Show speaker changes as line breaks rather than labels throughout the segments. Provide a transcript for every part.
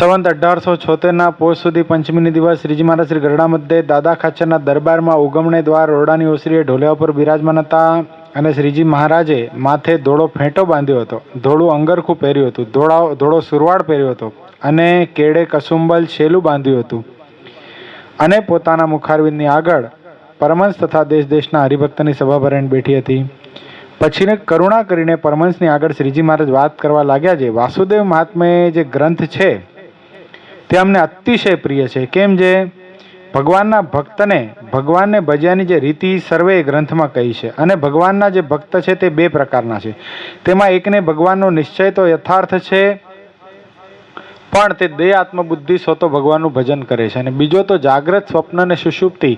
સંવંત 1876 પોષ સુધી પંચમીની દિવસ શ્રીજી મહારાજ શ્રી ગરડા મધ્યે દાદા ખાચરના દરબારમાં ઉગમણે દ્વાર ઓરડાની ઓસરીએ ઢોલિયા ઉપર બિરાજમાન હતા અને શ્રીજી મહારાજે માથે ધોળો ફેંટો બાંધ્યો હતો, ધોળું અંગરખું પહેર્યું હતું, ધોળો સુરવાડ પહેર્યો હતો અને કેડે કસુંબલ શેલું બાંધ્યું હતું અને પોતાના મુખારવિંદની આગળ પરમહંસ તથા દેશ દેશના હરિભક્તની સભા ભરાઈને બેઠી હતી. પછીને કરુણા કરીને પરમહંસની આગળ શ્રીજી મહારાજ વાત કરવા લાગ્યા છે. વાસુદેવ મહાત્મ્ય જે ગ્રંથ છે તે અમને અતિશય પ્રિય છે. કેમ જે ભગવાનના ભક્તને ભગવાનને ભજ્યાની જે રીતિ સર્વે ગ્રંથમાં કહી છે અને ભગવાનના જે ભક્ત છે તે બે પ્રકારના છે. તેમાં એકને ભગવાનનો નિશ્ચય તો યથાર્થ છે પણ તે દેહ આત્મબુદ્ધિ સો તો ભગવાનનું ભજન કરે છે અને બીજો તો જાગ્રત, સ્વપ્ન અને સુષુપ્તિ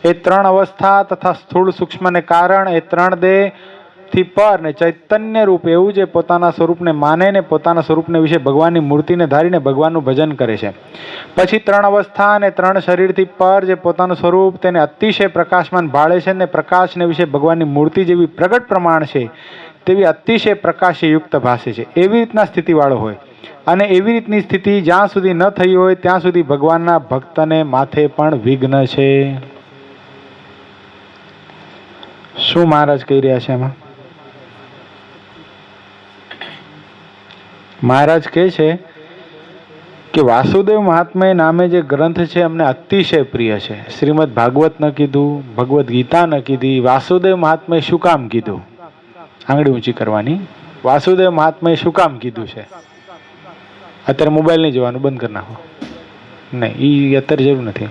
એ ત્રણ અવસ્થા તથા સ્થૂળ સૂક્ષ્મને કારણ એ ત્રણ દેહ થી પર ને ચૈતન્ય રૂપ એવું જે પોતાના સ્વરૂપને માને ને પોતાના સ્વરૂપને વિશે ભગવાનની મૂર્તિને ધારીને ભગવાનનું ભજન કરે છે. પછી ત્રણ અવસ્થા અને ત્રણ શરીરથી પર જે પોતાનું સ્વરૂપ તેને અતિશય પ્રકાશમાન ભાળે છે ને પ્રકાશને વિશે ભગવાનની મૂર્તિ જેવી પ્રગટ પ્રમાણ છે તેવી અતિશય પ્રકાશયુક્ત ભાષે છે. એવી રીતના સ્થિતિવાળો હોય અને એવી રીતની સ્થિતિ જ્યાં સુધી ન થઈ હોય ત્યાં સુધી ભગવાનના ભક્તને માથે પણ વિઘ્ન છે. શું મહારાજ કહી રહ્યા છે એમાં? મહારાજ કહે છે કે વાસુદેવ મહાત્મ્ય નામે જે ગ્રંથ છે અમને અતિશય પ્રિય છે. શ્રીમદ ભાગવત ન કીધું, ભગવદ્ ગીતા ન કીધી, વાસુદેવ મહાત્મ્ય શું કામ કીધું? આંગળી ઊંચી કરવાની. વાસુદેવ મહાત્મ્ય શું કામ કીધું છે? અત્યારે મોબાઈલ નહીં જોવાનું, બંધ કરી નાખો. નહીં, એ અત્યારે જરૂર નથી.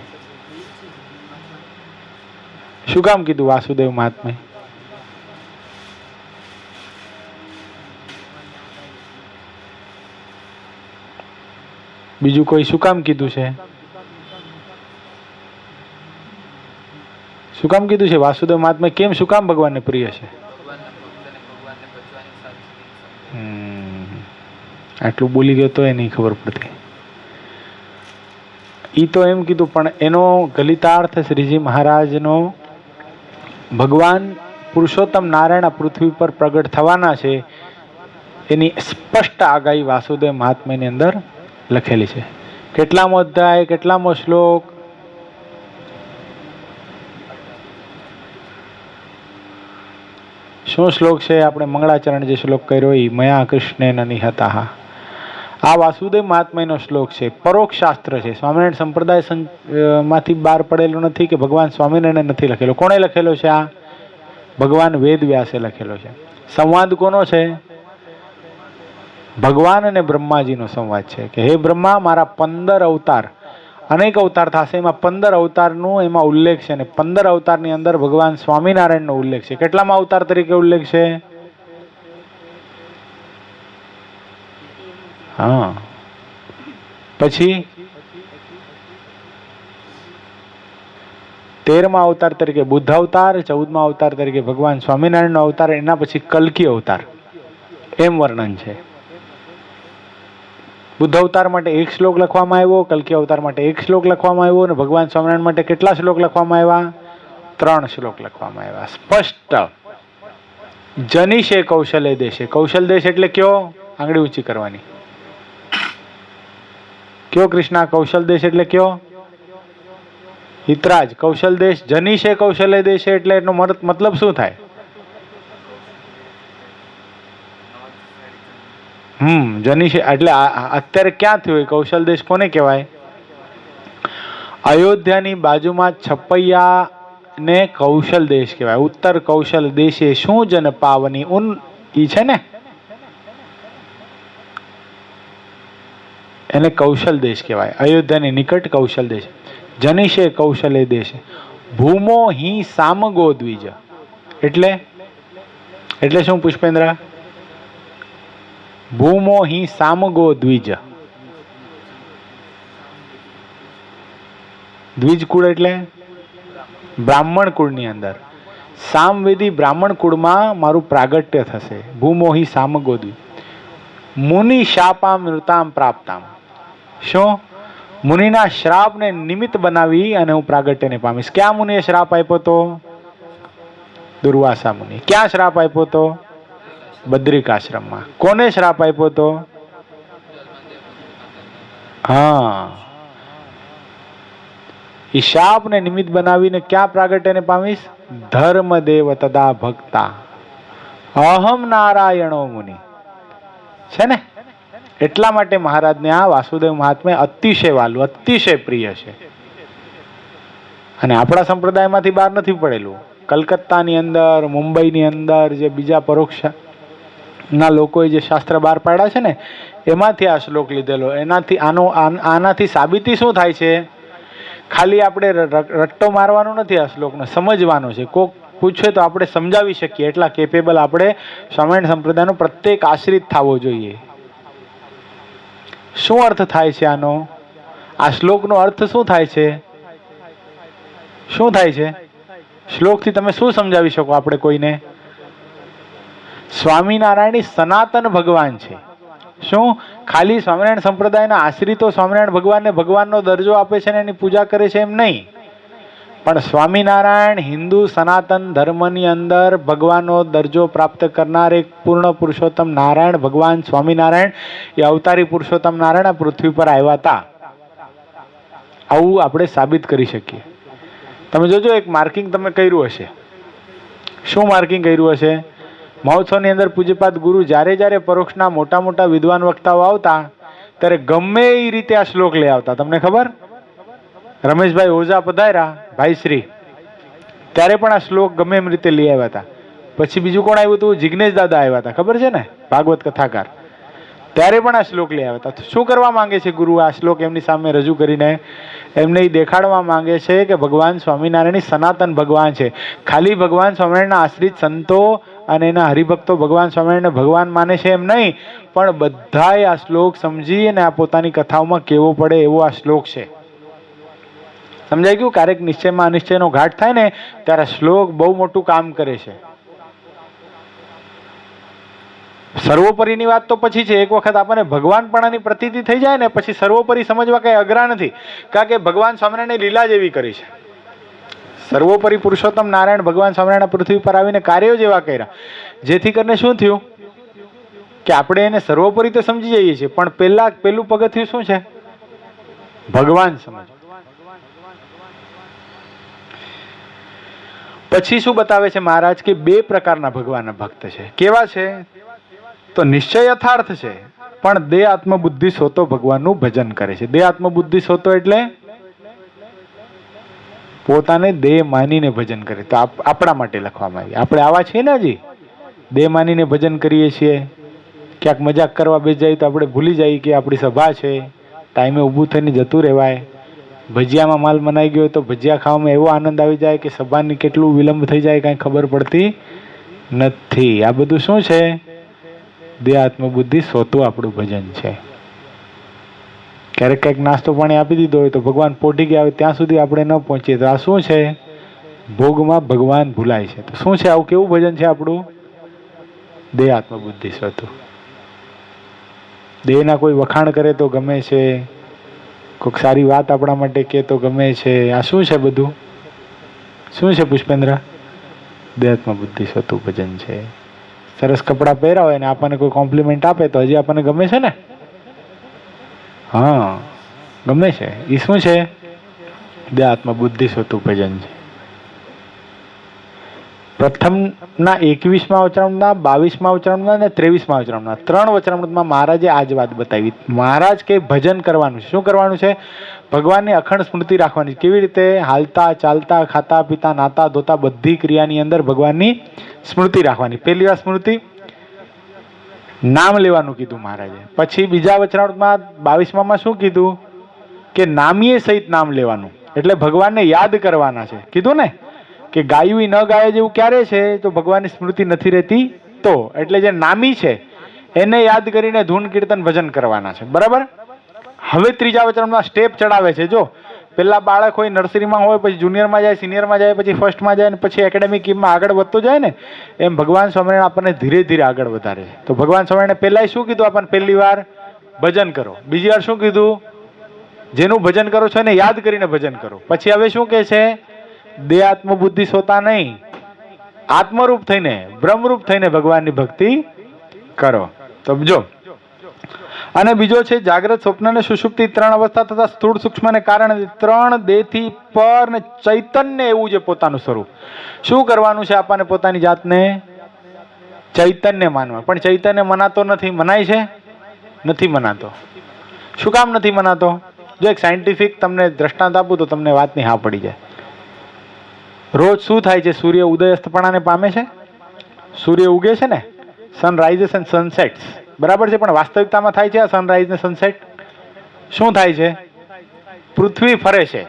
શું કામ કીધું વાસુદેવ મહાત્મ્ય? બીજું કોઈ શું કામ કીધું છે? શું કામ કીધું છે વાસુદેવ મહાત્મ્ય? કેમ, શું કામ ભગવાનને પ્રિય છે? આટલું બોલી ગયો તો એ નહીં ખબર પડતી. ઈ તો એમ કીધું પણ એનો ગલિતાર્થ શ્રીજી મહારાજનો ભગવાન પુરુષોત્તમ નારાયણ પૃથ્વી પર પ્રગટ થવાના છે એની સ્પષ્ટ આગાહી વાસુદેવ મહાત્મ્યની અંદર લખેલી છે. કેટલામો અધ્યાય, કેટલામો શ્લોક? શું શ્લોક છે? આપણે મંગળાચરણ જે શ્લોક કર્યો એ મયા કૃષ્ણેન નિહતા. આ વાસુદેવ મહાત્મ્યનો શ્લોક છે. પરોક્ષ શાસ્ત્ર છે. સ્વામિનારાયણ સંપ્રદાય માંથી બહાર પડેલો નથી કે ભગવાન સ્વામિનારાયણ નથી લખેલો. કોણે લખેલો છે આ? ભગવાન વેદ વ્યાસે લખેલો છે. સંવાદ કોનો છે? ભગવાન અને બ્રહ્માજીનો સંવાદ છે કે હે બ્રહ્મા, મારા 15 અવતાર, અનેક અવતાર થશે, એમાં 15 અવતારનું એમાં ઉલ્લેખ છે અને 15 અવતારની અંદર ભગવાન સ્વામિનારાયણનો ઉલ્લેખ છે. કેટલામાં અવતાર તરીકે ઉલ્લેખ છે? હા. પછી 13મા અવતાર તરીકે બુદ્ધ અવતાર, 14મા અવતાર તરીકે ભગવાન સ્વામિનારાયણનો અવતાર, એના પછી કલ્કી અવતાર, એમ વર્ણન છે. બુદ્ધ અવતાર માટે એક શ્લોક લખવામાં આવ્યો, કલ્કી અવતાર માટે એક શ્લોક લખવામાં આવ્યો અને ભગવાન સ્વામિનારાયણ માટે કેટલા શ્લોક લખવામાં આવ્યા? 3 શ્લોક લખવામાં આવ્યા. સ્પષ્ટ. જનીશે કૌશલે દેશે. કૌશલ દેશ એટલે કયો? આંગળી ઊંચી કરવાની. કયો કૃષ્ણા? કૌશલ દેશ એટલે કયો? હિતરાજ. કૌશલ દેશ. જનીશે કૌશલે દેશે એટલે એનો મતલબ શું થાય? જનીશે એટલે અત્યારે ક્યાં થયું? કૌશલ દેશ કોને કહેવાય? અયોધ્યાની બાજુમાં છપૈયા ને કૌશલ દેશ કહેવાય. ઉત્તર કૌશલ દેશે શું જન પાવની ઉન, ઈ છે ને, એને કૌશલ દેશ કહેવાય. અયોધ્યાની નિકટ કૌશલ દેશ. જનીશે કૌશલે દેશ. ભૂમો હિ સામગો દ્વિજ એટલે શું પુષ્પેન્દ્ર? ભૂમો હિ સામગો દ્વિજ. દ્વિજ કુળ એટલે બ્રાહ્મણ કુળની અંદર. સામવેદી બ્રાહ્મણ કુળમાં મારું પ્રાગટ્ય થશે. ભૂમો હિ સામગો દ્વિજ. મુનિ શાપામ નૃતામ પ્રાપ્તામ. શું? મુનિના શ્રાપને નિમિત્ત બનાવી અને હું પ્રાગટ્યને પામીશ. ક્યાં મુનિએ શ્રાપ આપ્યો તો? દુર્વાસા મુનિ. ક્યાં શ્રાપ આપ્યો તો? બદ્રિકાશ્રમમાં. કોને શ્રાપ આપ્યો તો? હા, એ શાપને નિમિત્ત બનાવીને ક્યાં પ્રાગટ્યને પામીશ? ધર્મદેવ તદા ભક્તા અહમ નારાયણો મુનિ છે ને. એટલા માટે મહારાજને આ વાસુદેવ મહાત્મ્ય અતિશય વાલું, અતિશય પ્રિય છે. અને આપણા સંપ્રદાયમાંથી બહાર નથી પડેલું. કલકત્તાની અંદર, મુંબઈની અંદર જે બીજા પરોક્ષ ના લોકોએ જે શાસ્ત્ર બહાર પાડ્યા છે ને, એમાંથી આ શ્લોક લીધેલો. એનાથી આનાથી સાબિતી શું થાય છે? ખાલી આપણે રટ્ટો મારવાનો નથી, આ શ્લોકને સમજવાનો છે. કોક પૂછે તો આપણે સમજાવી શકીએ એટલા કેપેબલ આપણે સ્વામિનારાયણ સંપ્રદાયનો પ્રત્યેક આશ્રિત થવો જોઈએ. શું અર્થ થાય છે આનો? આ શ્લોકનો અર્થ શું થાય છે? શું થાય છે? શ્લોકથી તમે શું સમજાવી શકો આપણે કોઈને? સ્વામિનારાયણ સનાતન ભગવાન છે. શું ખાલી સ્વામિનારાયણ સંપ્રદાયના આશ્રિતો સ્વામિનારાયણ ભગવાનને ભગવાનનો દરજ્જો આપે છે ને એની પૂજા કરે છે એમ નહીં, પણ સ્વામિનારાયણ હિન્દુ સનાતન ધર્મની અંદર ભગવાનનો દરજ્જો પ્રાપ્ત કરનાર એક પૂર્ણ પુરુષોત્તમ નારાયણ ભગવાન સ્વામિનારાયણ એ અવતારી પુરુષોત્તમ નારાયણ પૃથ્વી પર આવ્યા હતા. આવું આપણે સાબિત કરી શકીએ. તમે જોજો, એક માર્કિંગ તમે કર્યું હશે. શું માર્કિંગ કર્યું હશે? મહોત્સવની અંદર પૂજ્યપાદ ગુરુ જ્યારે જ્યારે પરોક્ષના મોટા મોટા વિદ્વાન વક્તાઓ આવતા ત્યારે ગમે એ રીતે આ શ્લોક લઈ આવતા. તમને ખબર? રમેશભાઈ ઓઝા પધાર્યા, ભાઈશ્રી, ત્યારે પણ આ શ્લોક ગમે એમ રીતે લઈ આવ્યા હતા. પછી બીજું કોણ આવ્યું હતું? જિગ્નેશ દાદા આવ્યા હતા, ખબર છે ને, ભાગવત કથાકાર. ત્યારે પણ આ શ્લોક લઈ આવ્યા હતા. શું કરવા માંગે છે ગુરુ? આ શ્લોક એમની સામે રજૂ કરીને એમને દેખાડવા માંગે છે કે ભગવાન સ્વામિનારાયણ સનાતન ભગવાન છે. ખાલી ભગવાન સ્વામિનારાયણના આશ્રિત સંતો અને એના હરિભક્તો ભગવાન સ્વામિનારાયણ ભગવાન માને છે એમ નહીં, પણ બધાએ આ શ્લોક સમજી અને આ પોતાની કથાઓમાં કેવો પડે એવો આ શ્લોક છે. સમજાય ગયું? ક્યારેક નિશ્ચયમાં અનિશ્ચયનો ઘાટ થાય ને ત્યારે શ્લોક બહુ મોટું કામ કરે છે. સર્વોપરીની વાત તો પછી છે. એક વખત આપણને ભગવાનપણાની પ્રતીતિ થઈ જાય ને પછી સર્વોપરી સમજવા કઈ અઘરા નથી, કારણ કે ભગવાન સ્વામિનારાયણની લીલા જ એવી કરી છે. સર્વોપરી પુરુષોત્તમ નારાયણ ભગવાન સ્વામિનારાયણ પૃથ્વી પર આવીને કાર્યો જ એવા કર્યા, જેથી કરીને શું થયું કે આપણે એને સર્વોપરી તો સમજી જઈએ છીએ, પણ પેલું પગથિયું શું છે? ભગવાન સમજ. પછી શું બતાવે છે મહારાજ? કે બે પ્રકારના ભગવાનના ભક્ત છે. કેવા છે? તો નિશ્ચય યથાર્થ છે, પણ દેહ આત્મબુદ્ધિ સોતો ભગવાનનું ભજન કરે છે. દેહ આત્મબુદ્ધિ સોતો એટલે પોતાને દેહ માનીને ભજન કરે. તો આપણા માટે લખવામાં આવી. આપણે આવા છીએ ને, હજી દેહ માનીને ભજન કરીએ છીએ. ક્યાંક મજાક કરવા બેસી જાય તો આપણે ભૂલી જઈએ કે આપણી સભા છે, ટાઈમે ઊભું થઈને જતું રહેવાય. ભજીયામાં માલ મનાઈ ગયો તો ભજીયા ખાવામાં એવો આનંદ આવી જાય કે સભાની કેટલું વિલંબ થઈ જાય કાંઈ ખબર પડતી નથી. આ બધું શું છે? દેહ આત્મબુદ્ધિ સોતું આપણું ભજન છે. ક્યારેક કંઈક નાસ્તો પાણી આપી દીધો હોય તો ભગવાન પોઢી ગયા હોય ત્યાં સુધી આપણે ન પહોંચીએ તો આ શું છે? ભોગમાં ભગવાન ભૂલાય છે. તો શું છે આવું? કેવું ભજન છે આપણું? દેહ આત્મબુદ્ધિ સોતું. દેહના કોઈ વખાણ કરે તો ગમે છે, કોઈક સારી વાત આપણા માટે કહે તો ગમે છે. આ શું છે બધું? શું છે પુષ્પેન્દ્ર? દેહ આત્મબુદ્ધિ સોતું ભજન છે. સરસ કપડાં પહેર્યા હોય ને આપણને કોઈ કોમ્પ્લિમેન્ટ આપે તો હજી આપણને ગમે છે ને? હા, ગમે છે. એ શું છે? દેહ આત્મબુદ્ધિ સોતું ભજન છે. પ્રથમના 21મા વચનામૃતમાં, 22મા વચનામૃતમાં અને 23મા વચનામૃતમાં 3 વચનામૃતમાં મહારાજે આ જ વાત બતાવી. મહારાજ કે ભજન કરવાનું છે. શું કરવાનું છે? ભગવાનની અખંડ સ્મૃતિ રાખવાની. કેવી રીતે? હાલતા, ચાલતા, ખાતા, પીતા, નાતા, ધોતા બધી ક્રિયાની અંદર ભગવાનની સ્મૃતિ રાખવાની. પહેલી વાર સ્મૃતિ નામ લેવાનું કીધું મહારાજે. પછી બીજા વચનામૃતમાં 22માં શું કીધું? કે નામીએ સહિત નામ લેવાનું, એટલે ભગવાનને યાદ કરવાના છે. કીધું ને કે ગાયું ન ગાય જેવું ક્યારે છે? તો ભગવાનની સ્મૃતિ નથી રહેતી તો. એટલે જે નામી છે એને યાદ કરીને ધૂન કીર્તન ભજન કરવાના છે. બરાબર? હવે ત્રીજા વચનમાં સ્ટેપ ચડાવે છે. જો પેલા બાળક હોય, નર્સરીમાં હોય, પછી જુનિયરમાં જાય, સિનિયરમાં જાય, પછી ફર્સ્ટમાં જાય, પછી એકેડેમિકમાં આગળ વધતો જાય ને, એમ ભગવાન સ્વામિનારાયણ આપણને ધીરે ધીરે આગળ વધારે છે. તો ભગવાન સ્વામિનારાયણ પહેલા શું કીધું આપણને? પહેલી વાર ભજન કરો. બીજી વાર શું કીધું? જેનું ભજન કરો છો એને યાદ કરીને ભજન કરો. પછી હવે શું કહે છે? દેહ આત્મબુદ્ધિ સોતા નહીં, આત્મરૂપ થઈને, બ્રહ્મરૂપ થઈને ભગવાનની ભક્તિ કરો. તો જો અને બીજો છે જાગ્રત, સ્વપ્ન અને સુષુપ્તિ 3 અવસ્થા તથા સ્થૂળ સૂક્ષ્મને કારણે 3 દેહથી પર ને ચૈતન્ય એવું જે પોતાનું સ્વરૂપ. શું કરવાનું છે? આપણને પોતાની જાતને ચૈતન્ય માનવા. પણ ચૈતન્ય મનાતો નથી. મનાય છે? નથી મનાતો. શું કામ નથી મનાતો? જો એક સાયન્ટિફિક તમને દ્રષ્ટાંત આપું તો તમને વાતની હા પડી જાય. રોજ શું થાય છે? સૂર્ય ઉદય અસ્તપણાને પામે છે, સૂર્ય ઉગે છે ને, સનરાઇઝેસ એન્ડ સનસેટ્સ, બરાબર છે. પણ વાસ્તવિકતામાં થાય છે આ સનરાઇઝ ને સનસેટ? શું થાય છે? પૃથ્વી ફરે છે.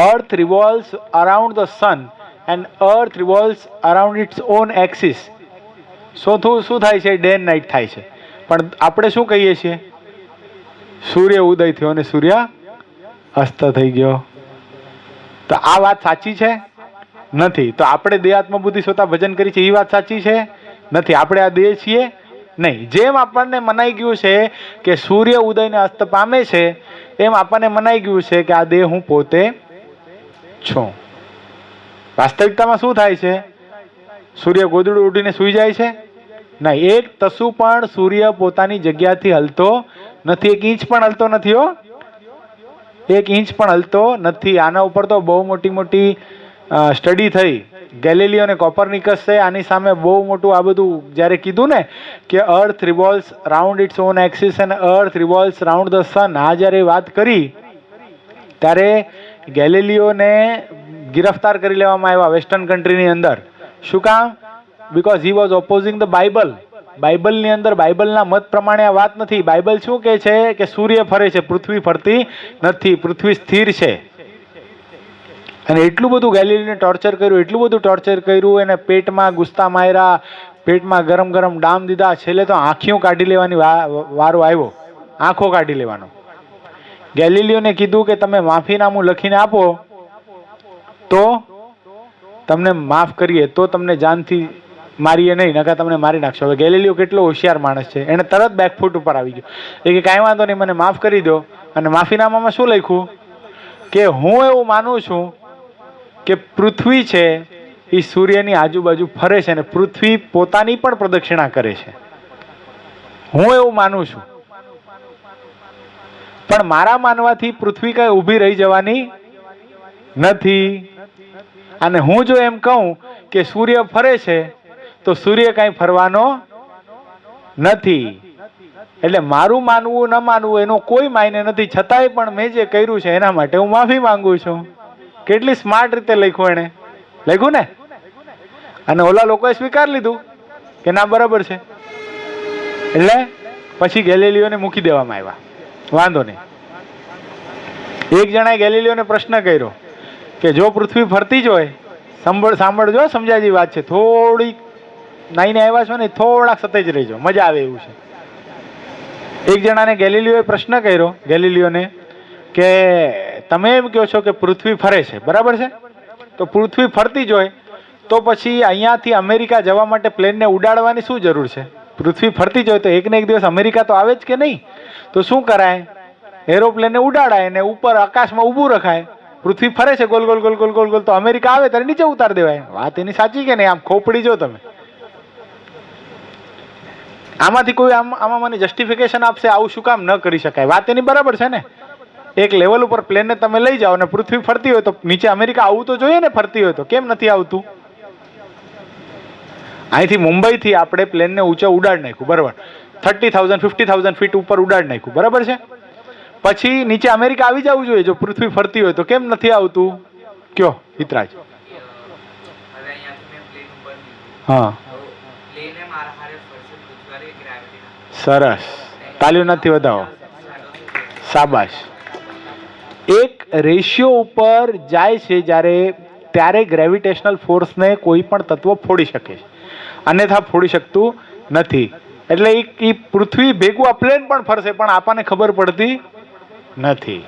Earth revolves around the sun and earth revolves around its own axis. શું થાય છે? ડે એન્ડ નાઇટ થાય છે. પણ આપણે શું કહીએ છીએ? સૂર્ય ઉદય થયો અને સૂર્ય અસ્ત થઈ ગયો. તો આ વાત સાચી છે? નથી. તો આપણે દેહાત્મ બુદ્ધિ સ્વતા ભજન કરી છે એ વાત સાચી છે? નથી. આપણે આ દેહ છીએ નહીં. જેમ આપણને મનાઈ ગયું છે કે સૂર્ય ઉદયને અસ્ત પામે છે, એમ આપણને મનાઈ ગયું છે કે આ દેહ હું પોતે છું. વાસ્તવિકતામાં શું થાય છે? સૂર્ય ગોદડું ઉડીને સૂઈ જાય છે? નહીં. એક તસુ પણ સૂર્ય પોતાની જગ્યાથી હલતો નથી. 1 ઇંચ પણ હલતો નથી. 1 ઇંચ પણ હલતો નથી. આના ઉપર તો બહુ મોટી સ્ટડી થઈ. ગેલિલિયો અને કોપરનિકસે આની સામે બહુ મોટું આ બધું જ્યારે કીધું ને કે earth revolves round its own axis and earth revolves round the sun, આ જ્યારે વાત કરી ત્યારે ગેલિલિયોને ગિરફ્તાર કરી લેવામાં આવ્યા વેસ્ટર્ન કન્ટ્રીની અંદર. શું કામ? Because he was opposing the Bible. બાઇબલની અંદર બાઇબલના મત પ્રમાણે આ વાત નથી. બાઇબલ શું કહે છે કે સૂર્ય ફરે છે, પૃથ્વી ફરતી નથી, પૃથ્વી સ્થિર છે. અને એટલું બધું ગેલિલીને ટોર્ચર કર્યું, એટલું બધું ટોર્ચર કર્યું, એને પેટમાં ગુસ્તા માર્યા, પેટમાં ગરમ ગરમ ડામ દીધા, છેલ્લે તો આંખીઓ કાઢી લેવાની વારો આવ્યો. આંખો કાઢી લેવાનો. ગેલિલિયોને કીધું કે તમે માફીનામું લખીને આપો તો તમને માફ કરીએ, તો તમને જાનથી મારીએ નહીં, નકા તમને મારી નાખશો. હવે ગેલિલિયો કેટલો હોશિયાર માણસ છે, એને તરત બેકફૂટ ઉપર આવી ગયો. એ કે કાંઈ વાંધો નહીં, મને માફ કરી દો. અને માફીનામામાં શું લખ્યું કે હું એવું માનું છું કે પૃથ્વી છે એ સૂર્યની આજુબાજુ ફરે છે અને પૃથ્વી પોતાની પણ પ્રદક્ષિણા કરે છે. હું એવું માનું છું. પણ મારા માનવાથી પૃથ્વી કઈ ઊભી રહી જવાની નથી. અને હું જો એમ કહું કે સૂર્ય ફરે છે તો સૂર્ય કઈ ફરવાનો નથી. એટલે મારું માનવું ન માનવું એનો કોઈ માયને નથી. છતાંય પણ મેં જે કર્યું છે એના માટે હું માફી માંગુ છું. કેટલી સ્માર્ટ રીતે લખ્યું એને, લખ્યું ને. અને ઓલા લોકોએ સ્વીકારી લીધું કે ના બરાબર છે. એટલે પછી ગેલિલિયોને મૂકી દેવામાં આવ્યા. વાંધો નહીં. એક જણાએ ગેલિલિયોને પ્રશ્ન કર્યો કે જો પૃથ્વી ફરતી જ હોય, સાંભળજો, સમજાય વાત છે, થોડી નાઈને આવ્યા છો ને થોડાક સતેજ રહેજો, મજા આવે એવું છે. એક જણાને ગેલિલિયોએ પ્રશ્ન કર્યો ગેલિલિયોને કે તમે એમ કહો છો કે પૃથ્વી ફરે છે, બરાબર છે, તો પૃથ્વી ફરતી જ હોય તો પછી અહીંયાથી અમેરિકા જવા માટે પ્લેનને ઉડાડવાની શું જરૂર છે? પૃથ્વી ફરતી જ હોય તો એક ને એક દિવસ અમેરિકા તો આવે જ કે નહીં? તો શું કરાય? એરોપ્લેનને ઉડાડાય ને ઉપર આકાશમાં ઊભું રખાય. પૃથ્વી ફરે છે goal goal goal goal goal goal, તો અમેરિકા આવે ત્યારે નીચે ઉતાર દેવાય. વાત એની સાચી કે નહીં? આમ ખોપડી જો તમે. આમાંથી કોઈ આમાં મને જસ્ટિફિકેશન આપશે આવું શું કામ ન કરી શકાય? વાત એની બરાબર છે ને. એક લેવલ ઉપર પ્લેનને તમે લઈ જાઓ ને પૃથ્વી ફરતી હોય તો નીચે અમેરિકા આવવું તો જોઈએ ને. ફરતી હોય તો કેમ નથી આવતું? અહીંથી મુંબઈથી આપણે પ્લેનને ઊંચો ઉડાડી નાખ્યું, બરાબર, 30,000 50,000 ફીટ ઉપર ઉડાડી નાખ્યું, બરાબર છે. પછી નીચે અમેરિકા આવી જવું જોઈએ જો પૃથ્વી ફરતી હોય તો. કેમ નથી આવતું? કયો હિતરાજ? હા, સરસ, તાલીઓ નથી વધાવો, શાબાશ. એક રેશિયો ઉપર જાય છે જ્યારે ત્યારે ગ્રેવિટેશનલ ફોર્સને કોઈ પણ તત્વ ફોડી શકે છે, અન્યથા ફોડી શકતું નથી. એટલે એ પૃથ્વી ભેગું આ પ્લેન પણ ફરશે પણ આપણને ખબર પડતી નથી.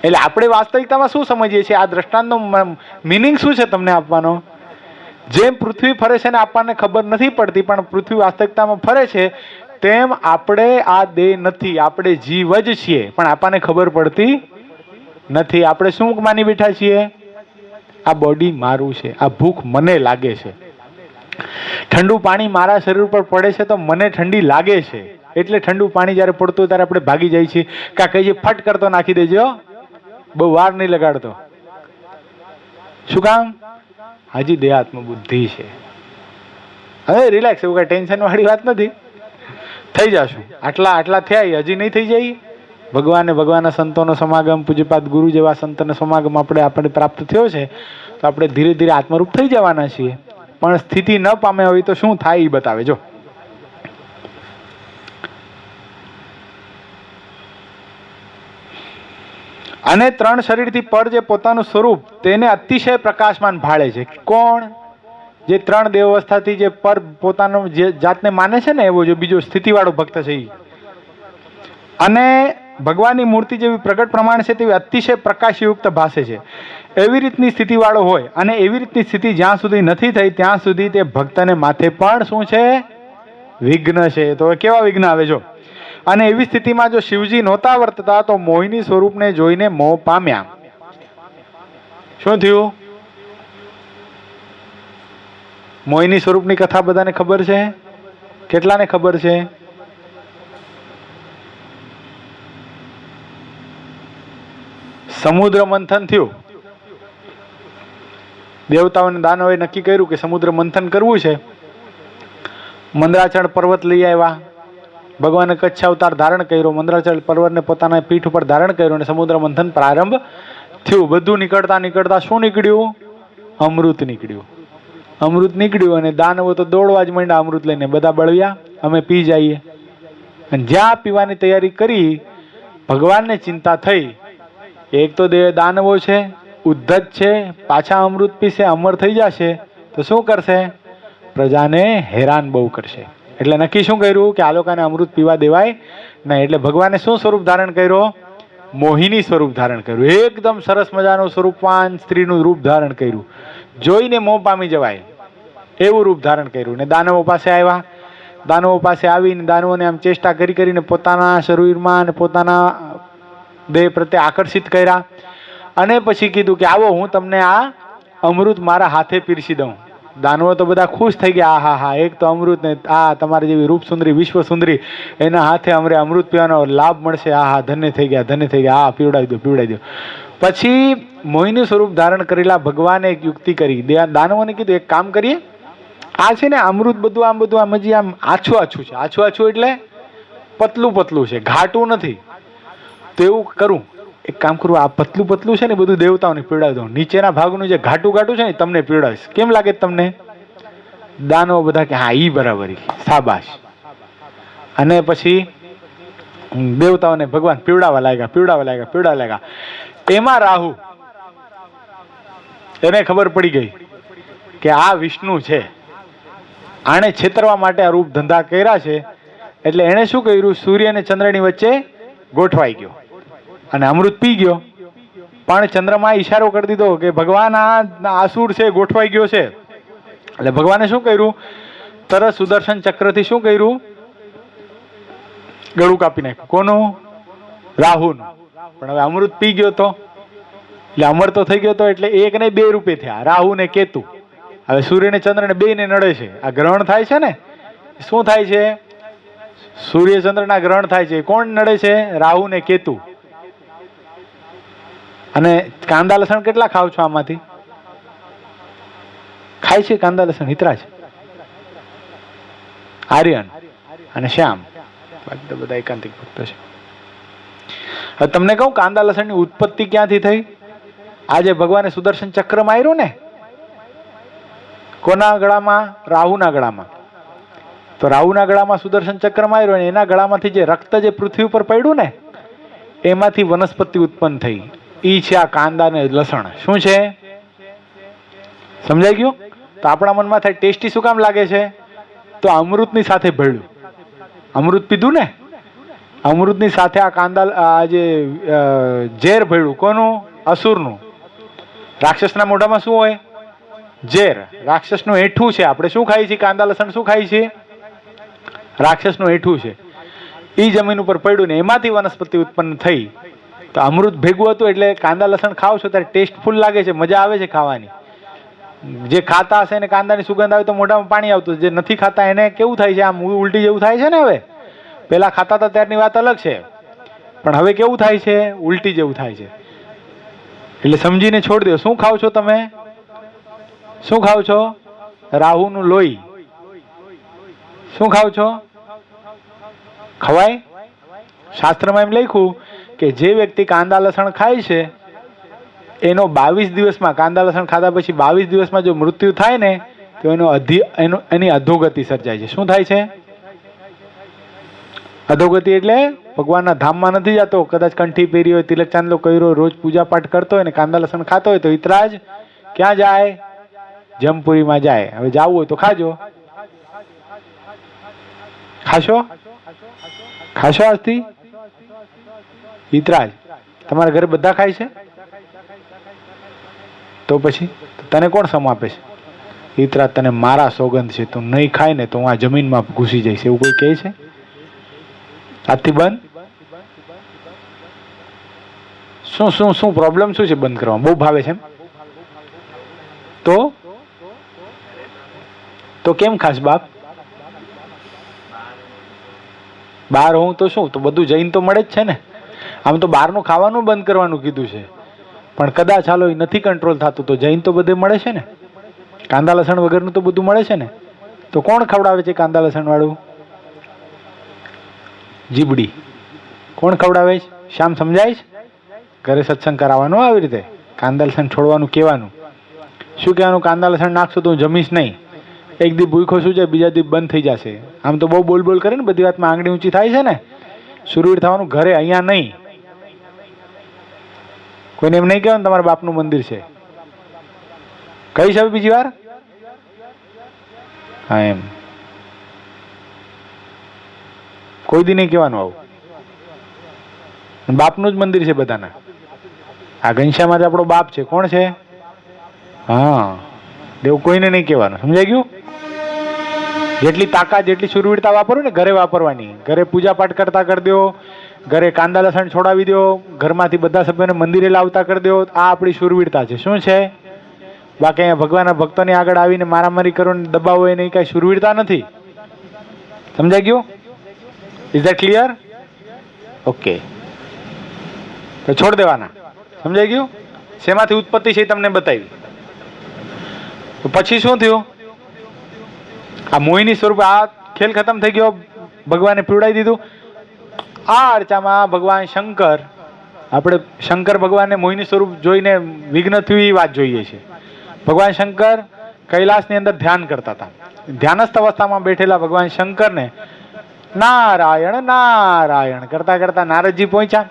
એટલે આપણે વાસ્તવિકતામાં શું સમજીએ છીએ? આ દ્રષ્ટાંતનો મિનિંગ શું છે તમને આપવાનો? જેમ પૃથ્વી ફરે છે ને આપણને ખબર નથી પડતી પણ પૃથ્વી વાસ્તવિકતામાં ફરે છે, તેમ આપણે આ દેહ નથી, આપણે જીવ જ છીએ પણ આપણને ખબર પડતી નથી. આપણે શું માની બેઠા છીએ? આ બોડી મારું છે, આ ભૂખ મને લાગે છે, ઠંડુ પાણી મારા શરીર પર પડે છે તો મને ઠંડી લાગે છે, એટલે ઠંડુ પાણી જ્યારે પડતું હોય ત્યારે આપણે ભાગી જાય છીએ. કાં કહીએ ફટ કરતો નાખી દેજો, બહુ વાર નહીં લગાડતો. શું કામ? હજી દેહાત્મ બુદ્ધિ છે. હવે રિલેક્સ, એવું કઈ ટેન્શન વાળી વાત નથી, થઈ જશું. આટલા થયા, હજી નહીં થઈ જાય. ભગવાનના સંતોનો સમાગમ, પૂજ્યપાદ ગુરુ જેવા સંતોનો સમાગમ આપણે પ્રાપ્ત થયો છે, તો આપણે ધીરે ધીરે આત્મરૂપ થઈ જવાના છીએ. પણ સ્થિતિ ન પામ્યા હોય તો શું થાય એ બતાવે. જો અને 3 શરીરથી પર જે પોતાનું સ્વરૂપ તેને અતિશય પ્રકાશમાન ભાળે છે. કોણ? જે 3 દેવાવસ્થાથી જે પર પોતાનો જે જાતને માને છે ને, એવો જો બીજો સ્થિતિવાળો ભક્ત છે એ. અને ભગવાનની મૂર્તિ જેવી પ્રગટ પ્રમાણ છે તેવી અતિશય પ્રકાશયુક્ત ભાસે છે. એવી રીતની સ્થિતિવાળો હોય, અને એવી રીતની સ્થિતિ જ્યાં સુધી નથી થઈ ત્યાં સુધી તે ભક્તને માથે પણ શું છે? વિઘ્ન છે. તો કેવા વિઘ્ન આવે? જો અને એવી સ્થિતિમાં જો શિવજી નહોતા વર્તતા તો મોહિની સ્વરૂપને જોઈને મોહ પામ્યા. શું થયું? મોહિની સ્વરૂપની કથા બધાને ખબર છે? કેટલાને ખબર છે? સમુદ્ર મંથન થયું. દેવતાઓને દાનવોએ નક્કી કર્યું કે સમુદ્ર મંથન કરવું છે. મંદરાચળ પર્વત લઈ આવ્યા. ભગવાને કચ્છ અવતાર ધારણ કર્યો. મંદરાચળ પર્વતને પોતાના પીઠ ઉપર ધારણ કર્યું અને સમુદ્ર મંથન પ્રારંભ થયું. બધું નીકળતા શું નીકળ્યું? અમૃત નીકળ્યું. અમૃત નીકળ્યું અને દાનવો તો દોડવા જ માંડ્યા અમૃત લઈને. બધા બળવ્યા, અમે પી જઈએ. અને જ્યાં પીવાની તૈયારી કરી, ભગવાનને ચિંતા થઈ. એક તો દાનવો છે, ઉદ્ધત છે, પાછા અમૃત પીશે, અમર થઈ જશે તો શું કરશે? પ્રજાને હેરાન બહુ કરશે. એટલે નક્કી શું કર્યું કે આ લોકોને અમૃત પીવા દેવાય નહીં. એટલે ભગવાને શું સ્વરૂપ ધારણ કર્યો? મોહિની સ્વરૂપ ધારણ કર્યું. એકદમ સરસ મજાનું સ્વરૂપવાન સ્ત્રીનું રૂપ ધારણ કર્યું. જોઈને મોહ પામી જવાય એવું રૂપ ધારણ કર્યું. ને દાનવો પાસે આવ્યા. દાનવો પાસે આવીને દાનવોને આમ ચેષ્ટા કરીને પોતાના શરીરમાં અને પોતાના દેહ પ્રત્યે આકર્ષિત કર્યા. અને પછી કીધું કે આવો, હું તમને આ અમૃત મારા હાથે પીરસી દઉં. દાનવો તો બધા ખુશ થઈ ગયા. હા, એક તો અમૃત ને આ તમારી જેવી રૂપ સુંદરી, વિશ્વ સુંદરી, એના હાથે અમરે અમૃત પીવાનો લાભ મળશે. હા, ધન્ય થઈ ગયા. હા, પીવડાવી દો. પછી મોહિની સ્વરૂપ ધારણ કરેલા ભગવાને એક યુક્તિ કરી. દાનવોને કીધું એક કામ કરીએ, આ છે ને અમૃત બધું આમ હજી આમ આછું છે. આછું એટલે પતલું છે, ઘાટું નથી. તો એવું કરું, એક કામ કરું, આ પતલું છે ને બધું દેવતાઓને પીવડાવી દઉં. નીચેના ભાગનું જે ઘાટું છે ને તમને પીવડાવીશ. કેમ લાગે તમને? દાનવો બધા કે હા, ઈ બરાબર, શાબાશ. અને પછી દેવતાઓને ભગવાન પીવડાવવા લાગ્યા. એમાં રાહુ, એને ખબર પડી ગઈ કે આ વિષ્ણુ છે, આણે છેતરવા માટે આ રૂપ ધંધા કર્યા છે. એટલે એણે શું કર્યું? સૂર્ય અને ચંદ્રની વચ્ચે ગોઠવાઈ ગયો અને અમૃત પી ગયો. પણ ચંદ્રમા ઈશારો કરી દીધો કે ભગવાન આ આસુર છે, ગોઠવાઈ ગયો છે. એટલે ભગવાને શું કર્યું? તરત સુદર્શન ચક્રથી શું કર્યું? ગળું કાપી નાખ્યું. કોનું? રાહુનું. પણ હવે અમૃત પી ગયો તો, એટલે અમર તો થઈ ગયો તો, એટલે એક ને 2 રૂપે થયા, રાહુ ને કેતુ. હવે સૂર્ય ને ચંદ્ર ને 2 ને નડે છે. આ ગ્રહણ થાય છે ને, શું થાય છે? સૂર્ય ચંદ્રના ગ્રહણ થાય છે. કોણ નડે છે? રાહુ ને કેતુ. અને કાંદા લસણ કેટલા ખાવ છો? આમાંથી ખાય છે કાંદા લસણ હિતરાજ, આર્યન અને શ્યામ, બધા એકાંતિક ભક્તો છે. હવે તમને કહું, કાંદા લસણની ઉત્પત્તિ ક્યાંથી થઈ? આજે ભગવાને સુદર્શન ચક્ર માર્યું ને, કોના ગળામાં? રાહુના ગળામાં. તો રાહુના ગળામાં સુદર્શન ચક્ર માર્યો અને એના ગળામાંથી જે રક્ત જે પૃથ્વી ઉપર પડ્યું ને, એમાંથી વનસ્પતિ ઉત્પન્ન થઈ. ઈ છે આ કાંદા ને લસણ. શું છે? સમજાઈ ગયું? તો આપણા મનમાં થાય ટેસ્ટી શું કામ લાગે છે? તો અમૃતની સાથે ભળ્યું. અમૃત પીધું ને, અમૃતની સાથે આ કાંદા, આ જે ઝેર ભળ્યું. કોનું? અસુરનું. રાક્ષસના મોઢામાં શું હોય? ઝેર. રાક્ષસનું એઠું છે. આપણે શું ખાઈએ છીએ? કાંદા લસણ શું ખાઈએ છીએ? રાક્ષસનું એઠું છે. એ જમીન ઉપર પડ્યું ને એમાંથી વનસ્પતિ ઉત્પન્ન થઈ. તો અમૃત ભેગું હતું એટલે કાંદા લસણ ખાવ છો ત્યારે ટેસ્ટફુલ લાગે છે, મજા આવે છે ખાવાની. જે ખાતા હશે એને કાંદાની સુગંધ આવે તો મોઢામાં પાણી આવતું, જે નથી ખાતા એને કેવું થાય છે, આમ ઉલટી જેવું થાય છે ને. હવે પેલા ખાતા હતા ત્યારની વાત અલગ છે, પણ હવે કેવું થાય છે, ઉલટી જેવું થાય છે. એટલે સમજીને છોડી દો. શું ખાવ છો તમે? શું ખાવ છો? રાહુનું લોહી. શું ખાવ છો? ખવાય? શાસ્ત્રમાં એમ લખ્યું કે જે વ્યક્તિ કાંદા લસણ ખાય છે એનો 22 દિવસમાં, કાંદા લસણ ખાધા પછી 22 દિવસમાં જો મૃત્યુ થાય ને તો એની અધોગતિ સર્જાય છે. શું થાય છે? અધોગતિ એટલે ભગવાનના ધામમાં નથી જતો. કદાચ કંઠી પહેરી હોય, તિલક ચાંદલો કર્યો, રોજ પૂજા પાઠ કરતો હોય ને કાંદા લસણ ખાતો હોય તો ઈતરાજ ક્યાં જાય? જમપુરીમાં જાય. હવે જાવું હોય તો ખાજો. ખાશો? ખાશો આજથી? ઈતરાજ તમારા ઘરે બધા ખાય છે? તો પછી તને કોણ સમ આપે છે? ઈતરાજ તને મારા સોગંદ છે, તું નહીં ખાય ને તો હું આ જમીનમાં ઘૂસી જઈશ, એવું કોઈ કહે છે? આજથી બંધ. શું શું શું પ્રોબ્લેમ શું છે બંધ કરવામાં? બહુ ભાવે છે એમ? તો કેમ ખાસ બાપ? બહાર હોઉં તો શું, તો બધું જઈને તો મળે જ છે ને. આમ તો બહારનું ખાવાનું બંધ કરવાનું કીધું છે, પણ કદાચ હાલો એ નથી કંટ્રોલ થતું તો જઈને તો બધે મળે છે ને. કાંદા લસણ વગરનું તો બધું મળે છે ને. તો કોણ ખવડાવે છે કાંદા લસણ વાળું? જીબડી. કોણ ખવડાવે છે? શ્યામ સમજાય છે? ઘરે સત્સંગ કરાવવાનો આવી રીતે કાંદા લસણ છોડવાનું કહેવાનું. શું કહેવાનું? કાંદા લસણ નાખશો તો હું જમીશ નહીં. એક દી ભૂખો શું જાય, બીજા દી બંધ થઈ જશે. આમ તો બહુ બોલ બોલ કરે ને, બધી વાતમાં આંગળી ઊંચી થાય છે ને. સુરવીર થવાનું ઘરે, અહીંયા નહીં. કોઈને એમ નહીં કહેવાનું તમારા બાપનું મંદિર છે. કઈ છે બીજી વાર? હા એમ કોઈ દી નહીં કહેવાનું આવું. બાપનું જ મંદિર છે બધાના. આ ઘનશ્યામાં આપણો બાપ છે. કોણ છે? હા, દેવ કોઈને નહીં કહેવાનું. સમજાઈ ગયું? જેટલી તાકાત, જેટલી શુરવીરતા વાપરો ને ઘરે વાપરવાની. ઘરે પૂજા પાઠ કરતા કરી દો, ઘરે કાંદા લસણ છોડાવી દો, ઘરમાંથી બધા સભ્યોને મંદિરે લાવતા કરી દો. આ આપણી શુરવીરતા છે. શું છે? બાકી અહીંયા ભગવાનના ભક્તોની આગળ આવીને મારામારી કરો ને દબાવો એ નહીં, કાંઈ શુરવીરતા નથી. સમજાઈ ગયું? Is that clear? ઓકે, તો છોડ દેવાના. સમજાઈ ગયું? શેમાંથી ઉત્પત્તિ છે એ તમને બતાવી. તો પછી શું થયું? આ મોહિની સ્વરૂપ, આ ખેલ ખતમ થઈ ગયો. ભગવાને પીવડાવી દીધું. આ અર્ચામાં ભગવાન શંકર, આપણે શંકર ભગવાનને મોહિની સ્વરૂપ જોઈને વિઘ્ન થયું એ વાત જોઈએ છે. ભગવાન શંકર કૈલાસની અંદર ધ્યાન કરતા હતા. ધ્યાનસ્થ અવસ્થામાં બેઠેલા ભગવાન શંકરને નારાયણ નારાયણ કરતા કરતા નારદજી પહોંચ્યા.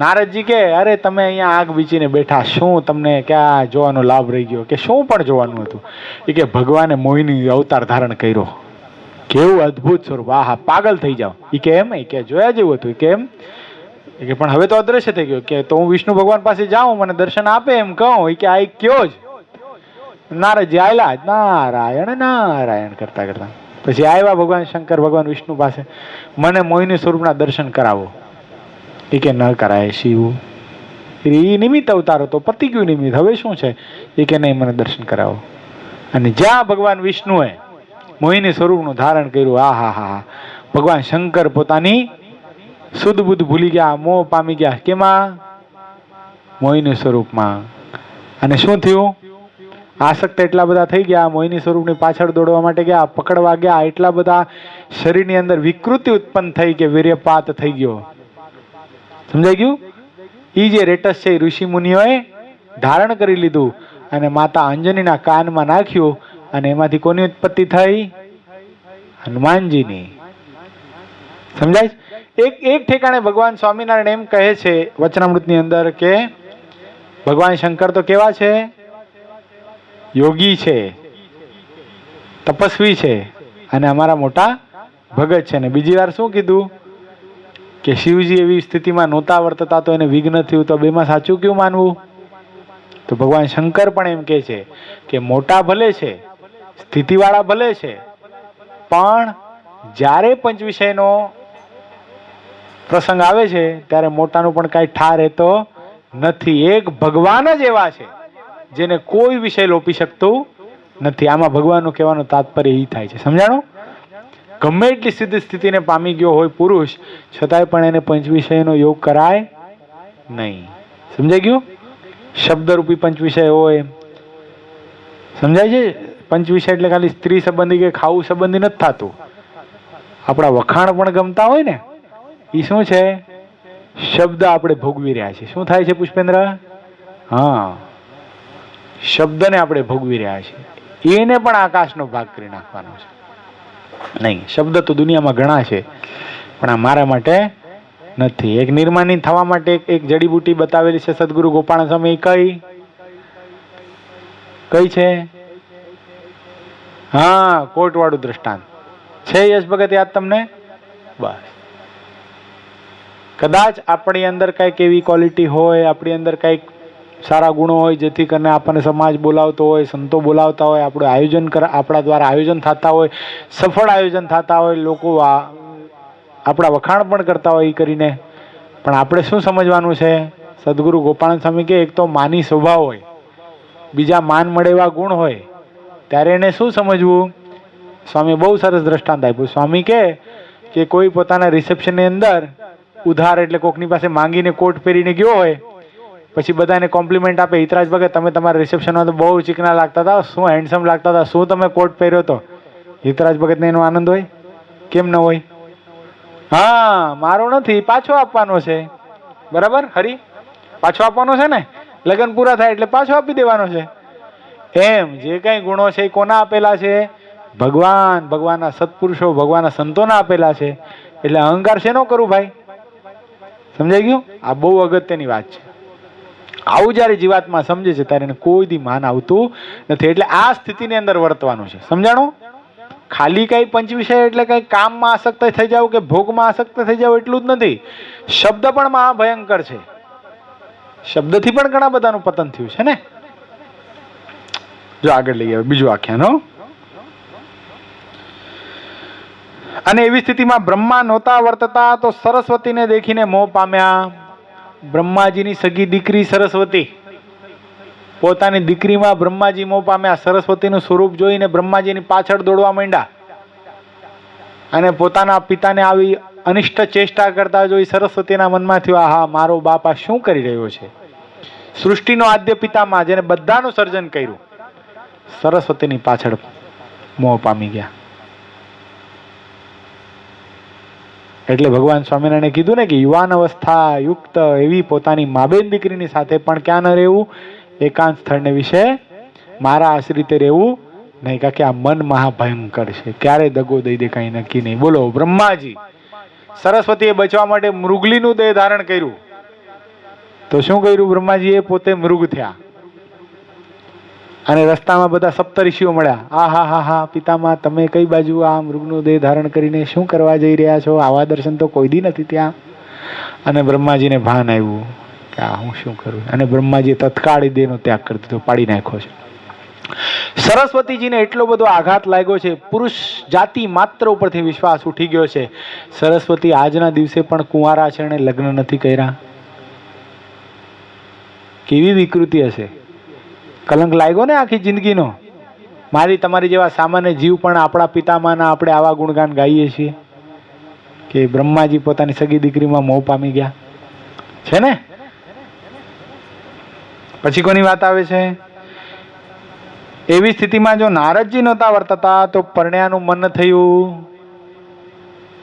નારદજી કે અરે તમે અહીંયા આગ બીચીને બેઠા, શું તમને ક્યાં જોવાનો લાભ રહી ગયો? કે શું પણ જોવાનું હતું? એ કે ભગવાને મોહિની અવતાર ધારણ કર્યો. કેવું અદ્ભુત સ્વરૂપ! આહા, પાગલ થઈ જાઓ. એ કે એમ? એ કે જોયા જેવું હતું. કે એમ? એ કે પણ હવે તો અદ્રશ્ય થઈ ગયો. કે તો હું વિષ્ણુ ભગવાન પાસે જાઉં, મને દર્શન આપે એમ કહું? એ કે આ કયો જ. નારદજી આયલા નારાયણ નારાયણ કરતા કરતા પછી આવ્યા ભગવાન શંકર ભગવાન વિષ્ણુ પાસે. મને મોહિની સ્વરૂપના દર્શન કરાવો. એ કે ન કરાય શિવ, એ નિમિત્ત અવતારો તો પતી ગયું નિમિત્ત, હવે શું છે? એ કે નહીં, મને દર્શન કરાવો. અને જ્યાં ભગવાન વિષ્ણુએ મોહિની સ્વરૂપનું ધારણ કર્યું, આ હા હા, ભગવાન શંકર પોતાની શુદ્ધ બુદ્ધ ભૂલી ગયા, મોહ પામી ગયા. કેમાં? મોહિની સ્વરૂપમાં. અને શું થયું? આસક્ત એટલા બધા થઈ ગયા, મોહિની સ્વરૂપની પાછળ દોડવા માટે ગયા, પકડવા ગયા, એટલા બધા શરીરની અંદર વિકૃતિ ઉત્પન્ન થઈ કે વીર્યપાત થઈ ગયો. સમજાઈ ગયું? એ જે રેટસ છે એ ઋષિ મુનિઓએ ધારણ કરી લીધું અને માતા અંજનીના કાનમાં નાખ્યું, અને એમાંથી કોની ઉત્પત્તિ થઈ? હનુમાનજીની. સમજાય? એક ઠેકાણે ભગવાન સ્વામિનારાયણ એમ કહે છે વચનામૃતની અંદર કે ભગવાન શંકર તો કેવા છે? યોગી છે, તપસ્વી છે, અને અમારા મોટા ભગત છે. ને બીજી વાર શું કીધું? કે શિવજી એવી સ્થિતિમાં નહોતા વર્તતા તો એને વિઘ્ન થયું. તો બેમાં સાચું ક્યું માનવું? તો ભગવાન શંકર પણ એમ કહે છે કે મોટા ભલે છે, સ્થિતિવાળા ભલે છે, પણ જ્યારે પંચ વિષયનો પ્રસંગ આવે છે ત્યારે મોટાનું પણ કાંઈ ઠાર રહેતો નથી. એક ભગવાન જ એવા છે જેને કોઈ વિષય લોપી શકતું નથી. આમાં ભગવાનનું કહેવાનું તાત્પર્ય એ થાય છે. સમજાણું? ગમે એટલી સિદ્ધ સ્થિતિને પામી ગયો હોય પુરુષ, છતાંય પણ એને પંચવિષયનો યોગ કરાય નહીં. સમજાઈ ગયું? શબ્દરૂપી પંચવિષય હોય. સમજાય છે? પંચવિષય એટલે ખાલી સ્ત્રી સંબંધી કે ખાવું સંબંધી નથી થતું. આપણા વખાણ પણ ગમતા હોય ને, એ શું છે? શબ્દ આપણે ભોગવી રહ્યા છીએ. શું થાય છે પુષ્પેન્દ્ર? હા, શબ્દને આપણે ભોગવી રહ્યા છીએ. એને પણ આકાશનો ભાગ કરી નાખવાનો છે. નહીં, શબ્દ તો દુનિયામાં ઘણા છે, પણ આ મારા માટે નથી. એક નિર્માની થવા માટે એક જડીબુટી બતાવેલી છે સદગુરુ ગોપાલ સ્વામી. કઈ છે? હા, કોટવાળું દ્રષ્ટાંત છે. યશ ભગત યાદ તમને? બસ. કદાચ આપણી અંદર કઈક એવી ક્વોલિટી હોય, આપણી અંદર કઈક સારા ગુણો હોય, જેથી કરીને આપણને સમાજ બોલાવતો હોય, સંતો બોલાવતા હોય, આપણું આયોજન આપણા દ્વારા આયોજન થતા હોય, સફળ આયોજન થતા હોય, લોકો આપણા વખાણ પણ કરતા હોય એ કરીને. પણ આપણે શું સમજવાનું છે? સદગુરુ ગોપાલ સ્વામી કે એક તો માની સ્વભાવ હોય, બીજા માન મળે એવા ગુણ હોય, ત્યારે એને શું સમજવું? સ્વામી બહુ સરસ દ્રષ્ટાંત આપ્યું. સ્વામી કે કોઈ પોતાના રિસેપ્શનની અંદર ઉધાર એટલે કોકની પાસે માંગીને કોટ પહેરીને ગયો હોય, પછી બધાને કોમ્પ્લિમેન્ટ આપે, હિતરાજ ભગત તમે તમારા રિસેપ્શનમાં તો બહુ ચીકણા લાગતા હતા, શું હેન્ડસમ લાગતા હતા, શું તમે કોટ પહેર્યો હતો. હિતરાજ ભગતને એનો આનંદ હોય? કેમ ન હોય? હા, મારો નથી, પાછો આપવાનો છે. બરાબર? હરી, પાછો આપવાનો છે ને? લગ્ન પૂરા થાય એટલે પાછો આપી દેવાનો છે. એમ જે કઈ ગુણો છે એ કોના આપેલા છે? ભગવાનના સત્પુરુષો, ભગવાનના સંતોના આપેલા છે. એટલે અહંકાર શેનો કરું ભાઈ? સમજાઈ ગયું? આ બહુ અગત્યની વાત છે. આવું જયારે જીવાત્મા સમજે છે ત્યારે એને કોઈ દી માન આવતું નથી. એટલે આ સ્થિતિની અંદર વર્તવાનું છે. સમજાણું? ખાલી કઈ પંચવિષય એટલે કઈ કામમાં આસક્ત થઈ જાવ કે ભોગમાં આસક્ત થઈ જાવ એટલું જ નથી. શબ્દ પણ મહાભયંકર છે. શબ્દથી પણ ઘણા બધાનું પતન થયું છે ને. જો આગળ લઈ આવે બીજું આખ્યાન. અને એવી સ્થિતિમાં બ્રહ્મા નહોતા વર્તતા તો સરસ્વતીને દેખીને મોહ પામ્યા. બ્રહ્માજીની સગી દીકરી સરસ્વતી, પોતાની દીકરીમાં બ્રહ્માજી મોહ પામ્યા. સરસ્વતીનું સ્વરૂપ જોઈને બ્રહ્માજીની પાછળ દોડવા માંડ્યા અને પોતાના પિતાને આવી અનિષ્ટ ચેષ્ટા કરતા જોઈ સરસ્વતીના મનમાં થયું, આહા, મારો બાપ આ શું કરી રહ્યો છે? સૃષ્ટિનો આદ્ય પિતામાં, જેને બધાનું સર્જન કર્યું, સરસ્વતીની પાછળ મોહ પામી ગયા. એટલે ભગવાન સ્વામિનારાયણે કીધું ને કે યુવાન અવસ્થા યુક્ત એવી પોતાની માબેન દીકરીની સાથે પણ ક્યાં ન રહેવું? એકાંત સ્થળને વિશે મારા આશ્રિતે રહેવું નહીં, કારણ કે આ મન મહાભયંકર છે. ક્યારે દગો દઈ દે કઈ નક્કી નહીં. બોલો, બ્રહ્માજી સરસ્વતીએ બચવા માટે મૃગલીનું દેહ ધારણ કર્યું, તો શું કર્યું બ્રહ્માજીએ? પોતે મૃગ થયા. અને રસ્તામાં બધા સપ્તઋષિઓ મળ્યા. આ હા હા હા પિતામાં, તમે કઈ બાજુ આ મૃગનું દેહ ધારણ કરીને શું કરવા જઈ રહ્યા છો? આવા દર્શન તો કોઈ દી નથી ત્યાં. અને બ્રહ્માજીને ભાન આવ્યું કે આ હું શું કરું, અને બ્રહ્માજીએ તત્કાળ દેહનો ત્યાગ કરી દીધો, પાડી નાખ્યો છે. સરસ્વતીજીને એટલો બધો આઘાત લાગ્યો છે, પુરુષ જાતિ માત્ર ઉપરથી વિશ્વાસ ઉઠી ગયો છે. સરસ્વતી આજના દિવસે પણ કુંવારા છે અને લગ્ન નથી કર્યા. કેવી વિકૃતિ હશે! કલંક લાગ્યો ને આખી જિંદગીનો. મારી તમારી જેવા સામાન્ય જીવ પણ આપણા પિતામાંના આપણે આવા ગુણગાન ગાઈએ છીએ કે બ્રહ્માજી પોતાની સગી દીકરીમાં મોહ પામી ગયા છે ને. પછી કોની વાત આવે છે? એવી સ્થિતિમાં જો નારદજી નહોતા વર્તતા તો પરણ્યાનું મન થયું.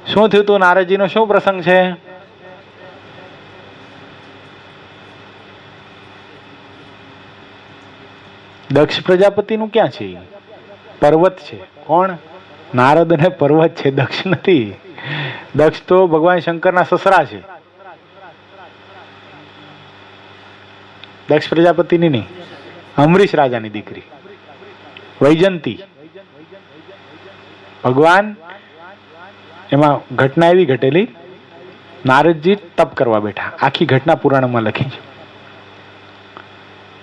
શું થયું તું? નારદજીનો શું પ્રસંગ છે? દક્ષ પ્રજાપતિનું ક્યાં છે? પર્વત છે. કોણ? નારદ અને પર્વત છે, દક્ષ નથી. દક્ષ તો ભગવાન શંકરના સસરા છે. દક્ષ પ્રજાપતિની નહીં, અમરીશ રાજાની દીકરી વૈજંતી. ભગવાન એમાં ઘટના એવી ઘટેલી, નારદજી તપ કરવા બેઠા. આખી ઘટના પુરાણમાં લખી છે.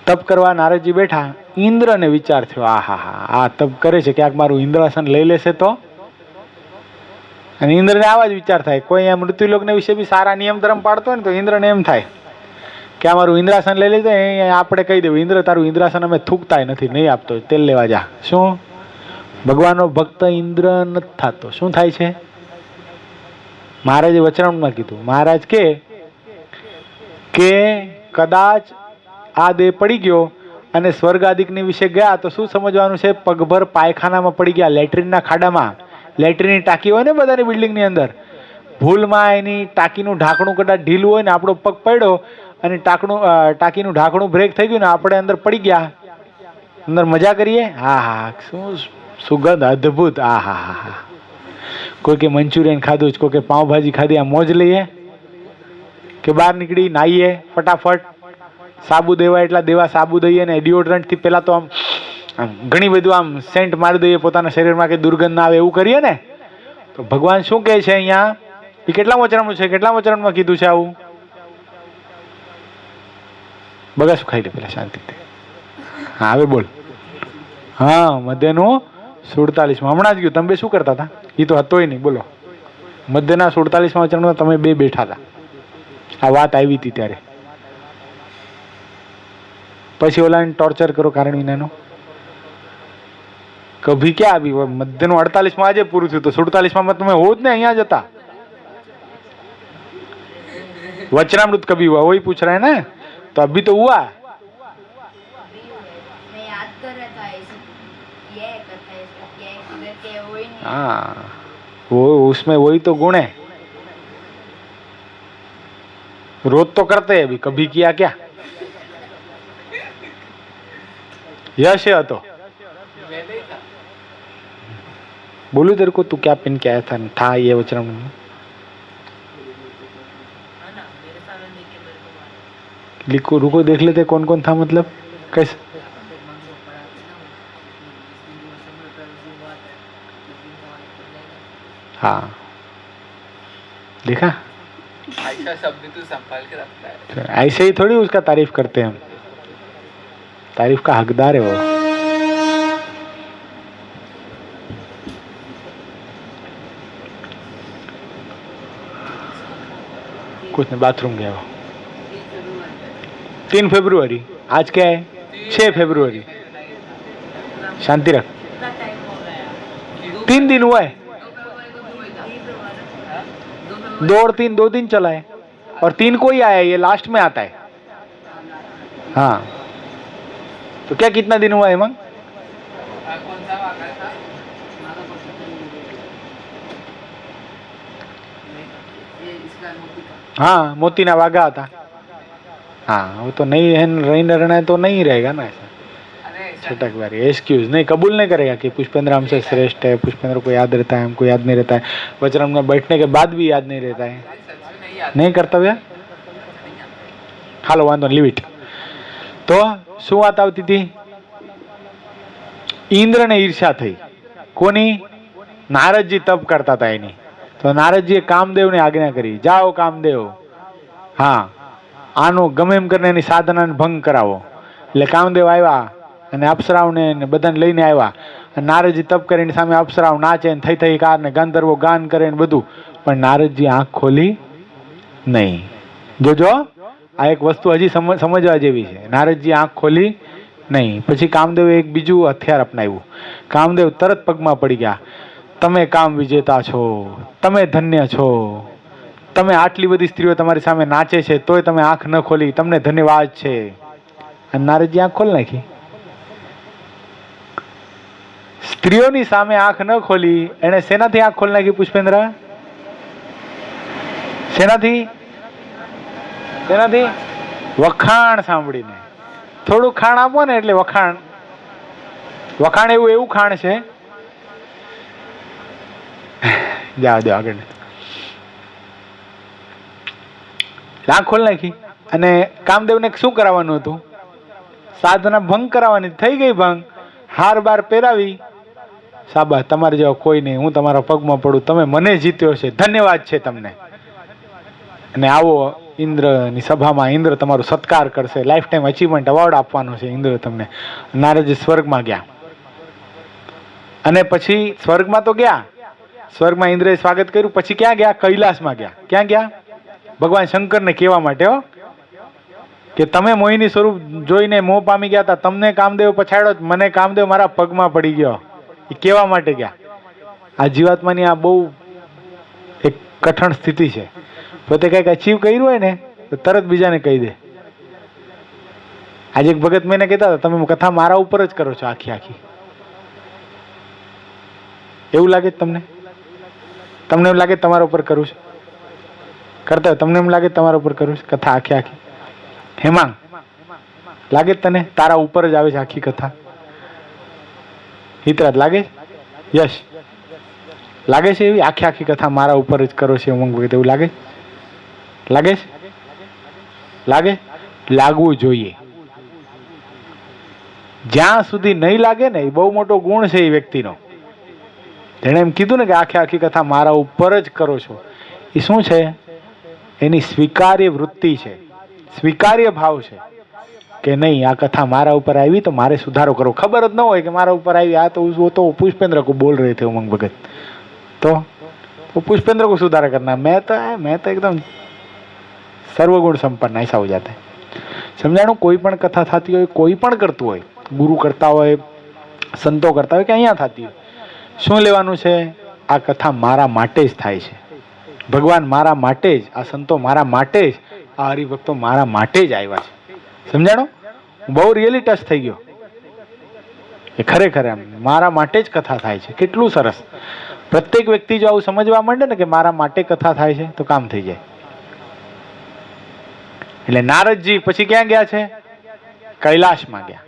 તપ કરવા નારદજી બેઠા, ઇન્દ્રને વિચાર થયો, આ હા હા આ તપ કરે છે, ક્યાંક મારું ઇન્દ્રાસન લઈ લેશે તો. અને ઇન્દ્રને આવા જ વિચાર થાય. કોઈ અહીંયા મૃત્યુલોકને વિશે બી સારા નિયમ ધર્મ પાડતો હોય ને તો ઇન્દ્રને એમ થાય કે અમારું ઇન્દ્રાસન લઈ લેજે, આપણે કહી દેવું ઇન્દ્ર તારું ઇન્દ્રાસન અમે થૂકતાય નથી, નહીં આપતો, તેલ લેવા જા. શું ભગવાનનો ભક્ત ઇન્દ્ર નથી થતો? શું થાય છે? મહારાજે વચનામૃતમાં કીધું. મહારાજ કે કદાચ આ દેહ પડી ગયો અને સ્વર્ગ આદિકની વિશે ગયા તો શું સમજવાનું છે? પગભર પાયખાનામાં પડી ગયા, લેટ્રિનના ખાડામાં. લેટ્રિનની ટાંકી હોય ને બધાની બિલ્ડિંગની અંદર, ભૂલમાં એની ટાંકીનું ઢાંકણું કદાચ ઢીલું હોય ને આપણો પગ પડ્યો અને ટાંકીનું ઢાંકણું બ્રેક થઈ ગયું ને આપણે અંદર પડી ગયા, અંદર મજા કરીએ. હા હા, શું સુગંધ અદ્ભુત. હા હા હા હા. કોઈ કે મંચુરિયન ખાધું જ, કોઈ કે પાઉંભાજી ખાધી, આ મોજ લઈએ કે બહાર નીકળી નાહીએ ફટાફટ, સાબુ દેવા એટલા દેવા સાબુ દઈએ ને ડિઓડ્રન્ટથી પહેલાં તો આમ ઘણી બધું આમ સેન્ટ મારી દઈએ પોતાના શરીરમાં કે દુર્ગંધ ના આવે, એવું કરીએ ને. તો ભગવાન શું કહે છે અહીંયા? એ કેટલા વચરામનું છે? કેટલા વચરામમાં કીધું છે આવું? બગાસું ખાઈ લે પેલા શાંતિથી. હા હવે બોલ. હા, મધ્યનું 47માં હમણાં જ ગયું. તમે બે શું કરતા હતા? એ તો હતોય નહીં. બોલો. મધ્યના 47માં વચરામમાં તમે બે બેઠા હતા, આ વાત આવી હતી ત્યારે. પછી ઓલાને ટોર્ચર કરો કારણ વિનાનો. કભી ક્યાં આવી? મધ્યનું 48માં આજે પૂરું થયું, તો 47માં તમે હો જ ને, અહીંયા જ હતા. वचनामृत कभी हुआ? वही पूछ रहे हैं ना, तो अभी तो हुआ.
मैं याद कर रहा था ये करता है इसको, क्या किधर के वही नहीं.
हाँ, वो उसमें वही तो गुण है. रोज तो करते हैं, अभी कभी किया क्या? यश है तो बोलू तेरे को, तू क्या पहन के आया था ये वचनामृत? लिखो, रुको देख लेते कौन कौन था, मतलब कैसे. हाँ देखा,
ऐसा शब्द तू संभाल के रखता है.
ऐसे ही थोड़ी उसका तारीफ करते हैं हम, तारीफ का हकदार है वो. कुछ नहीं, बाथरूम गया वो. 3 फरवरी, आज क्या है? 6 फरवरी. शांति रख. 3 दिन हुआ है, 2 और 3, 2 दिन चला है, और 3 को ही आया है, ये लास्ट में आता है. हाँ, तो क्या कितना दिन हुआ है मंग? हाँ, मोती ना वागा था. हाँ, वो तो नहीं है, रहना है तो नहीं रहेगा ना ऐसा. छटक बारी एक्सक्यूज नहीं, कबूल नहीं करेगा कि पुष्पेंद्र हमसे श्रेष्ठ है, पुष्पेंद्र को याद रहता है, हमको याद नहीं रहता है, वचन में बैठने के बाद भी याद नहीं रहता है. नहीं कर्तव्य. हालो वांधो, लीव इट. तो શું વાત આવતી હતી? ઇન્દ્રને ઈર્ષા થઈ. કોની? નારદજી તપ કરતા હતા એની. તો નારદજીએ કામદેવને આજ્ઞા કરી, જાઓ કામદેવ, હા આનું ગમે એમ કરીને એની સાધનાને ભંગ કરાવો. એટલે કામદેવ આવ્યા અને અપ્સરાઓને બધાને લઈને આવ્યા. અને નારદજી તપ કરીને સામે અપ્સરાઓ નાચે ને થઈ થઈ કાર ને ગંધર્વો ગાન કરે ને બધું, પણ નારદજી આંખ ખોલી નહીં. જોજો, આ એક વસ્તુ હજી સમજવા જેવી છે. નારદજી આંખ ખોલી નહીં. પછી કામદેવે એક બીજું હથિયાર અપનાવ્યું. કામદેવ તરત પગમાં પડી ગયા. તમે કામ વિજેતા છો, તમે ધન્ય છો, તમે આટલી બધી સ્ત્રીઓ તમારી સામે નાચે છે તોય તમે આંખ ન ખોલી, તમને ધન્યવાદ છે. અને નારદજી આંખ ખોલી નાખી. સ્ત્રીઓની સામે આંખ ન ખોલી, એને શેનાથી આંખ ખોલી નાખી પુષ્પેન્દ્ર? શેનાથી? શેનાથી? વખાણ સાંભળીને. થોડું ખાણ આપો ને એટલે વખાણ. વખાણ એવું ખાણ છે. જાવ દો આગળ. આંખ ખોલી નાખી. અને કામદેવને શું કરાવવાનું હતું? સાધના ભંગ કરાવવાની. થઈ ગઈ ભંગ. હાર બાર પહેરાવી. સાબા, તમારે જેવા કોઈ નહીં, હું તમારા પગમાં પડું, તમે મને જીત્યો છે, ધન્યવાદ છે તમને. અને આવો ઇન્દ્રની સભામાં, ઇન્દ્ર તમારો સત્કાર કરશે, લાઈફ ટાઈમ અચીવમેન્ટ એવોર્ડ આપવાનો છે ઇન્દ્ર તમને. નારદજી સ્વર્ગમાં ગયા. અને પછી સ્વર્ગમાં તો ગયા, સ્વર્ગમાં ઇન્દ્રએ સ્વાગત કર્યું. પછી ક્યાં ગયા? કૈલાસમાં ગયા. ક્યાં ગયા? ભગવાન શંકરને કહેવા માટે. હો, કૈલાસમાં ગયા. કૈલાસમાં ગયા. અને પછી સ્વર્ગમાં તો ગયા, સ્વર્ગમાં ઇન્દ્રએ સ્વાગત કર્યું. પછી ક્યાં ગયા? કૈલાસમાં ગયા. ક્યાં ગયા? ભગવાન શંકરને કહેવા માટે. હો, કૈલાસમાં ગયા. પછી ક્યાં ગયા? કે તમે મોહિની સ્વરૂપ જોઈને મોહ પામી ગયા હતા, તમને કામદેવ પછાડ્યો, મને કામદેવ મારા પગમાં પડી ગયો. એ કેવા માટે ગયા? આ જીવાત્માની આ બહુ એક કઠણ સ્થિતિ છે. પોતે કંઈક અચીવ કર્યું હોય ને તો તરત બીજાને કહી દે. આજે એક ભગત મેને કહેતા હતા, તમે કથા મારા ઉપર જ કરો છો આખી આખી. એવું લાગે તમને? તમને એમ લાગે તમારા ઉપર કરું છું? કરતા હોય તમને એમ લાગે તમારા ઉપર કરું છું કથા આખી આખી? હેમાંગ, લાગે તને તારા ઉપર જ આવે છે આખી કથા? હિતરાજ, લાગે? યશ, લાગે છે એવી આખી આખી કથા મારા ઉપર જ કરો છે ઉમંગ ભગત? એવું લાગે? લાગે છે? લાગે? લાગવું જોઈએ. જ્યાં સુધી નહીં લાગે ને, એ બહુ મોટો ગુણ છે એ વ્યક્તિનો. જેણે એમ કીધું ને કે આખી આખી કથા મારા ઉપર જ કરો છો, એ શું છે? એની સ્વીકાર્ય વૃત્તિ છે, સ્વીકાર્ય ભાવ છે કે નહીં, આ કથા મારા ઉપર આવી તો મારે સુધારો કરવો. ખબર જ ન હોય કે મારા ઉપર આવી. આ તો પુષ્પેન્દ્ર को बोल रहे थे उमंग भगत, तो पुष्पेंद्र को सुधारा करना. मैं तो एकदम સર્વગુણ સંપન્ન ऐसा हो जाता है. સમજાણું? કોઈ પણ કથા થતી હોય, કોઈ પણ કરતું હોય, ગુરુ કરતા હોય, સંતો કરતા હોય કે અહીંયા થતી હોય, શું લેવાનું છે? આ કથા મારા માટે જ થાય છે, ભગવાન મારા માટે જ, આ સંતો મારા માટે જ, આ હરિભક્તો મારા માટે જ આવ્યા છે. સમજાણું? બહુ રિયલી ટચ થઈ ગયો એ ખરેખર એમ મારા માટે જ કથા થાય છે. કેટલું સરસ! પ્રત્યેક વ્યક્તિ જો આવું સમજવા માંડે ને કે મારા માટે કથા થાય છે તો કામ થઈ જાય. એટલે નારદજી પછી ક્યાં ગયા છે? કૈલાસમાં ગયા.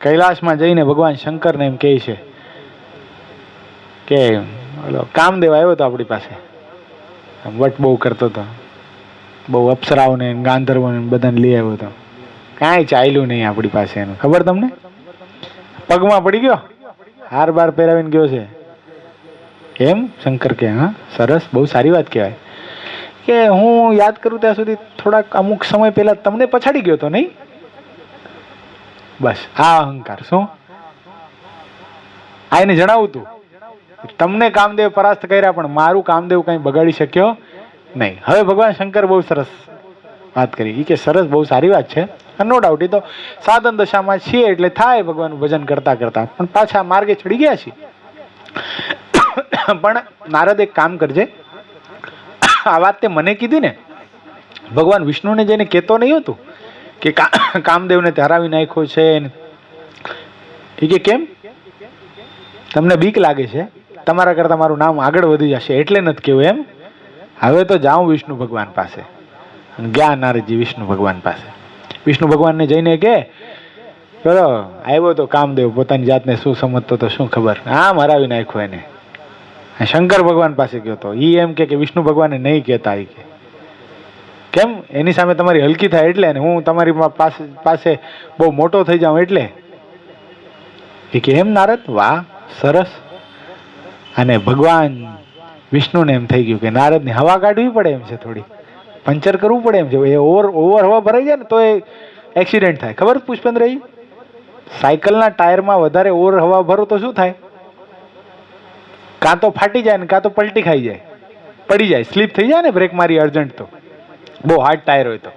કૈલાસમાં જઈને ભગવાન શંકરને એમ કહે છે કે ઓલો કામદેવ આવ્યો હતો આપણી પાસે, વટ બહુ કરતો હતો, બહુ અપ્સરાઓને ગાંધર્વોને બધાને લઈ આવ્યો હતો, કાંઈ ચાલ્યું નહીં આપણી પાસે. એનું ખબર તમને? પગમાં પડી ગયો, હાર બાર પહેરાવીને ગયો છે. એમ શંકર કે હા સરસ, બહુ સારી વાત કહેવાય. કે હું યાદ કરું ત્યાં સુધી થોડાક અમુક સમય પહેલા તમને પછાડી ગયો હતો નહીં? બસ આ અહંકાર. શું આ એને જણાવું તું? તમને કામદેવ પરાસ્ત કર્યા પણ મારું કામદેવ કઈ બગાડી શક્યો નહીં. હવે ભગવાન શંકર બહુ સરસ વાત કરી. એ કે સરસ, બહુ સારી વાત છે, નો ડાઉટ. એ તો સાધન દશામાં છીએ એટલે થાય ભગવાનનું ભજન કરતા કરતા, પણ પાછા માર્ગે ચડી ગયા છીએ. પણ નારદ એક કામ કરજે, આ વાત તે મને કીધી ને, ભગવાન વિષ્ણુને જઈને કહેતો નહીં હતું કે કામદેવને હરાવી નાખ્યો છે? એ કે કેમ? તમને બીક લાગે છે? તમારા કરતા મારું નામ આગળ વધી જશે એટલે નથી કેવું એમ? હવે તો જાઉં વિષ્ણુ ભગવાન પાસે. ગયા નારદજી વિષ્ણુ ભગવાન પાસે. વિષ્ણુ ભગવાનને જઈને કે ચલો આવ્યો તો કામદેવ, પોતાની જાતને શું સમજતો તો શું ખબર, આમ હરાવી નાખ્યો એને. શંકર ભગવાન પાસે ગયો તો. ઈ એમ કે વિષ્ણુ ભગવાનને નહીં કહેતા. એ કે કેમ? એની સામે તમારી હલકી થાય એટલે, ને હું તમારી પાસે બહુ મોટો થઈ જાઉં એટલે. એ કે એમ નારદ? વાહ સરસ. અને ભગવાન વિષ્ણુને એમ થઈ ગયું કે નારદની હવા કાઢવી પડે એમ છે, થોડી પંચર કરવું પડે એમ છે. એ ઓવર હવા ભરાઈ જાય ને તો એ એક્સિડન્ટ થાય. ખબર પુષ્પેન્દ્ર? સાયકલના ટાયરમાં વધારે ઓવર હવા ભરો તો શું થાય? કાં તો ફાટી જાય ને કાં તો પલટી ખાઈ જાય, પડી જાય, સ્લીપ થઈ જાય ને, બ્રેક મારી અર્જન્ટ તો, બહુ હાર્ડ ટાયર હોય તો.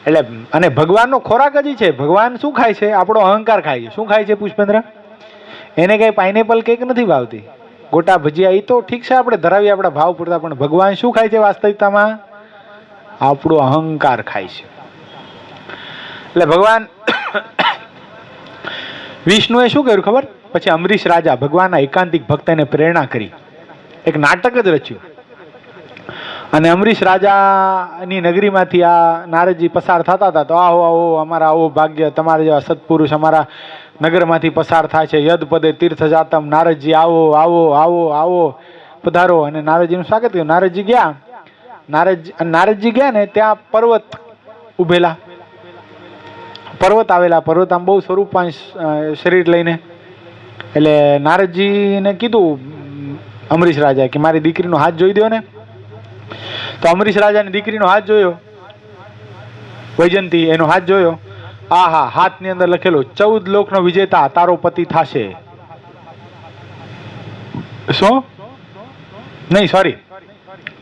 એટલે અને ભગવાનનો ખોરાક જ છે. ભગવાન શું ખાય છે? આપણો અહંકાર ખાય છે. શું ખાય છે પુષ્પેન્દ્ર? એને કઈ પાઇનેપલ કેક નથી ભાવતી, ગોટા ભજીયા એ તો ઠીક છે આપણે ધરાવીએ આપણા ભાવ પૂરતા, પણ ભગવાન શું ખાય છે વાસ્તવિકતામાં? આપણો અહંકાર ખાય છે. એટલે ભગવાન વિષ્ણુએ શું કર્યું ખબર? પછી અમરીશ રાજા ભગવાનના એકાંતિક ભક્તને પ્રેરણા કરી, એક નાટક જ રચ્યું. અને અમરીશ રાજાની નગરીમાંથી આ નારદજી પસાર થતા હતા તો આવો આવો અમારા આવો ભાગ્ય, તમારા જેવા સત્પુરુષ અમારા નગરમાંથી પસાર થાય છે, યદ પદે તીર્થ જાતમ, નારદજી આવો આવો આવો આવો પધારો. અને નારદજીનું સ્વાગત કર્યું. નારદજી ગયા. નારદજી ગયા ને ત્યાં પર્વત ઉભેલા, પર્વત આવેલા. પર્વત આમ બહુ સ્વરૂપવાન શરીર લઈને. એટલે નારદજીને કીધું અમરીશ રાજા કે મારી દીકરીનો હાથ જોઈ દો ને. તો અમરીશ રાજાની દીકરીનો હાથ જોયો, વૈજયંતી એનો હાથ જોયો. આહા, હાથની અંદર લખેલો 14 લોકનો વિજેતા તારો પતિ થાશે. શું? નહીં સોરી,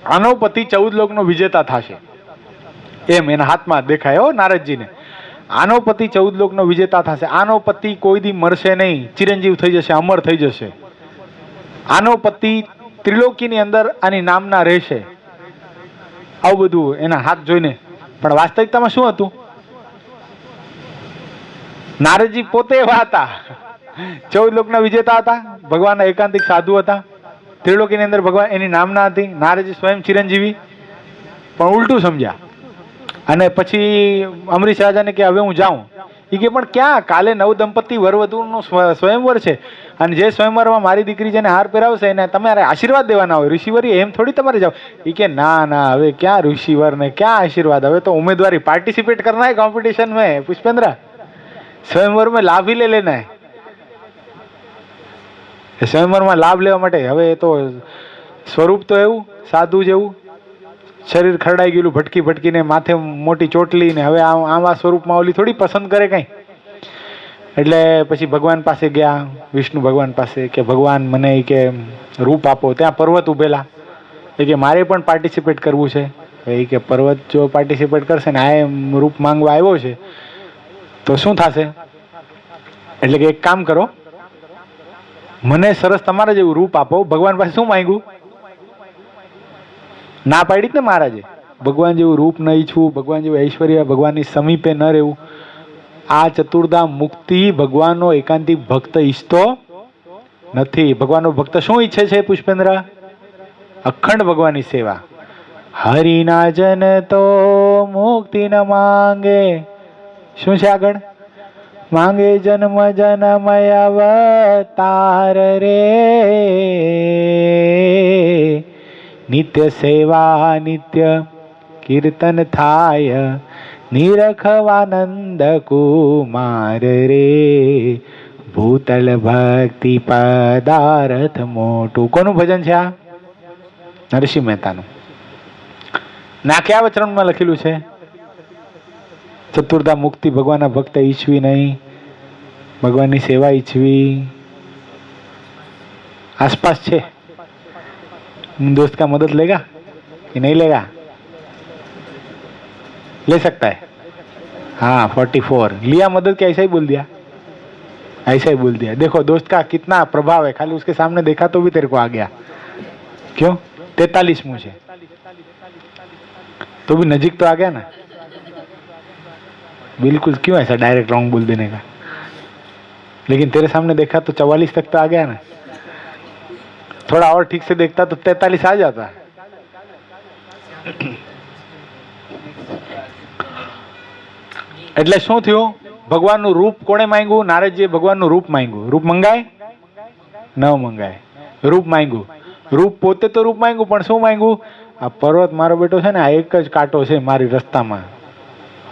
આનો પતિ 14 લોકનો વિજેતા થાશે. એમ એના હાથમાં દેખાય હો નારદજીને. આનો પતિ 14 લોકનો વિજેતા થશે, આનો પતિ કોઈ દી મરશે નહીં, ચિરંજીવ થઈ જશે, અમર થઈ જશે, આનો પતિ ત્રિલોકીની અંદર આની નામના રહેશે. આવું બધું એના હાથ જોઈને. પણ વાસ્તવિકતામાં શું હતું? નારદજી પોતે એવા હતા, 14 લોકના વિજેતા હતા, ભગવાનના એકાંતિક સાધુ હતા, ત્રિલોકીની અંદર ભગવાન એની નામના હતી, નારદજી સ્વયં ચિરંજીવી. પણ ઉલટું સમજ્યા અને પછી અમરીશ રાજાને કે હવે હું જાઉં. એ કે પણ ક્યાં? કાલે નવદંપતિ વરવધુનો સ્વયંવર છે અને જે સ્વયંવરમાં મારી દીકરી જેને હાર પહેરાવશે એને તમારે આશીર્વાદ દેવાના હોય, ઋષિવરી એમ થોડી તમારે જાવ. એ કે ના ના, હવે ક્યાં ઋષિવર ને ક્યાં આશીર્વાદ, હવે તો ઉम्मीदवारी पार्टिसिपेट करना है कंपटीशन में पुष्पेंद्र, स्वयंवर में लाभ ही ले लेना है. સ્વયંવરમાં લાભ લેવા માટે હવે તો સ્વરૂપ તો એવું સાધુ જેવું, શરીર ખરડાઈ ગયેલું ભટકી ભટકીને, માથે મોટી ચોટલી ને, હવે આવા સ્વરૂપમાં ઓલી થોડી પસંદ કરે કઈ. એટલે પછી ભગવાન પાસે ગયા, વિષ્ણુ ભગવાન પાસે, કે ભગવાન મને કે રૂપ આપો. ત્યાં પર્વત ઉભેલા, એ કે મારે પણ પાર્ટિસિપેટ કરવું છે. એ કે પર્વત જો પાર્ટિસિપેટ કરશે ને આ રૂપ માંગવા આવ્યો છે તો શું થશે? એટલે કે એક કામ કરો, મને સરસ તમારા જેવું રૂપ આપો. ભગવાન પાસે શું માંગ્યું? ના પાડી જ ને મહારાજે, ભગવાન જેવું રૂપ ન ઈચ્છવું, ભગવાન જેવું ઐશ્વર્ય, ભગવાનની સમીપે ન રહેવું. આ ચતુર્ધામ મુક્તિ ભગવાનનો એકાંતિક ભક્ત ઈચ્છતો નથી. ભગવાનનો ભક્ત શું ઈચ્છે છે પુષ્પેન્દ્ર? અખંડ ભગવાનની સેવા. હરિના જન તો મુક્તિ ન માંગે. શું છે આગળ? માંગે જન્મ જન્મય અવતાર રે, નિત્ય સેવા નિત્ય કીર્તન થાય, નિરખવાનંદ કુમાર રે, ભૂતલ ભક્તિ પદાર્થ મોટું. કોનું ભજન છે આ? નરસિંહ મહેતાનું. ના કયા વચનમાં લખેલું છે? ચતુર્ધા મુક્તિ ભગવાનના ભક્ત ઈચ્છવી નહીં, ભગવાનની સેવા ઈચ્છવી. आसपास छे दोस्त का मदद लेगा कि नहीं लेगा? ले सकता है. हाँ 44 लिया मदद के ऐसा ही बोल दिया, ऐसा ही बोल दिया. देखो दोस्त का कितना प्रभाव है, खाली उसके सामने देखा तो भी तेरे को आ गया. क्यों? 43 मुझे तो भी नजीक तो आ गया ना. बिल्कुल. क्यों ऐसा डायरेक्ट रॉन्ग बोल देने का? लेकिन तेरे सामने देखा तो 44 तक तो आ गया ना. थोड़ा और ठीक से देखता तो 43 आ जाता. એટલે શું થયું? ભગવાનનું રૂપ કોણે માંગ્યું? નારદજીએ ભગવાનનું રૂપ માંગ્યું. રૂપ મંગાય? ન મંગાય. રૂપ માંગ્યું. રૂપ પોતે તો રૂપ માંગ્યું, પણ શું માંગ્યું? આ પર્વત મારો બેટો છે ને, આ એક જ કાંટો છે મારી રસ્તામાં,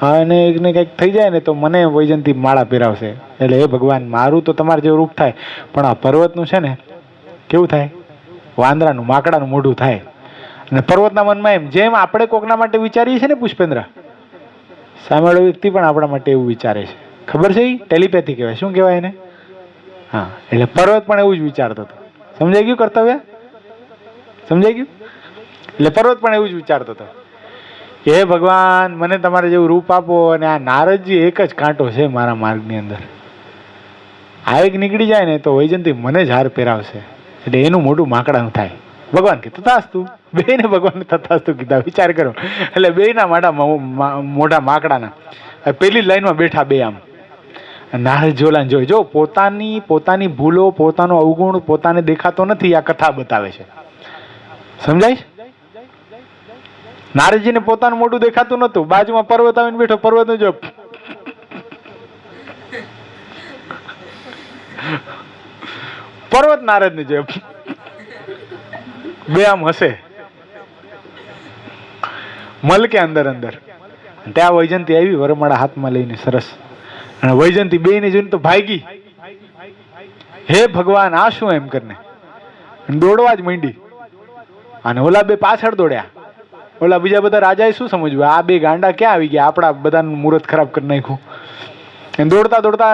અને એકને કંઈક થઈ જાય ને તો મને વૈજંતી માળા પહેરાવશે. એટલે એ ભગવાન, મારું તો તમારે જેવું રૂપ થાય, પણ આ પર્વતનું છે ને કેવું થાય? વાંદરાનું, માકડાનું મોઢું થાય. અને પર્વતના મનમાં એમ, જેમ આપણે કોકના માટે વિચારીએ છીએ ને પુષ્પેન્દ્ર, સામેવાળો વ્યક્તિ પણ આપણા માટે એવું વિચારે છે. ખબર છે? એ ટેલિપેથી કહેવાય. શું કહેવાય એને? હા. એટલે પર્વત પણ એવું જ વિચારતો હતો. સમજાઈ ગયું કર્તવ્ય? સમજાઈ ગયું? એટલે પર્વત પણ એવું જ વિચારતો હતો કે હે ભગવાન, મને તમારે જેવું રૂપ આપો. અને આ નારદજી એક જ કાંટો છે મારા માર્ગની અંદર, આ એક નીકળી જાય ને તો વૈજંતી મને જ હાર પહેરાવશે. એટલે એનું મોટું માકડાનું થાય. ભગવાન કે તથાસ્તુ. બેને ભગવાનને તથાસ્તુ કીધા. વિચાર કરો. એટલે બેના મોઢા માકડાના. પેલી લાઈનમાં બેઠા બે આમ. નારદ જોલાને જોઈ, જો પોતાની ભૂલો, પોતાનો અવગુણ પોતાને દેખાતો નથી. આ કથા બતાવે છે. સમજાય? નારદજીને પોતાનું મોઢું દેખાતું નતું. બાજુમાં પર્વત આવીને બેઠો. પર્વત જો પર્વત નારદ ને જોયો, બે આમ હશે. મલકે અંદર અંદર. ત્યાં વૈજંતી આવી વરમાળા હાથમાં લઈને સરસ. અને વૈજંતી બે ને જોઈને તો ભાગી. હે ભગવાન, આ શું? એમ કરીને દોડવા જ માંડી. અને ઓલા બે પાછળ દોડ્યા. ઓલા બીજા બધા રાજાએ શું સમજવું? આ બે ગાંડા ક્યાં આવી ગયા? આપણા બધાનું મુહૂર્ત ખરાબ કરી નાખ્યું. દોડતા દોડતા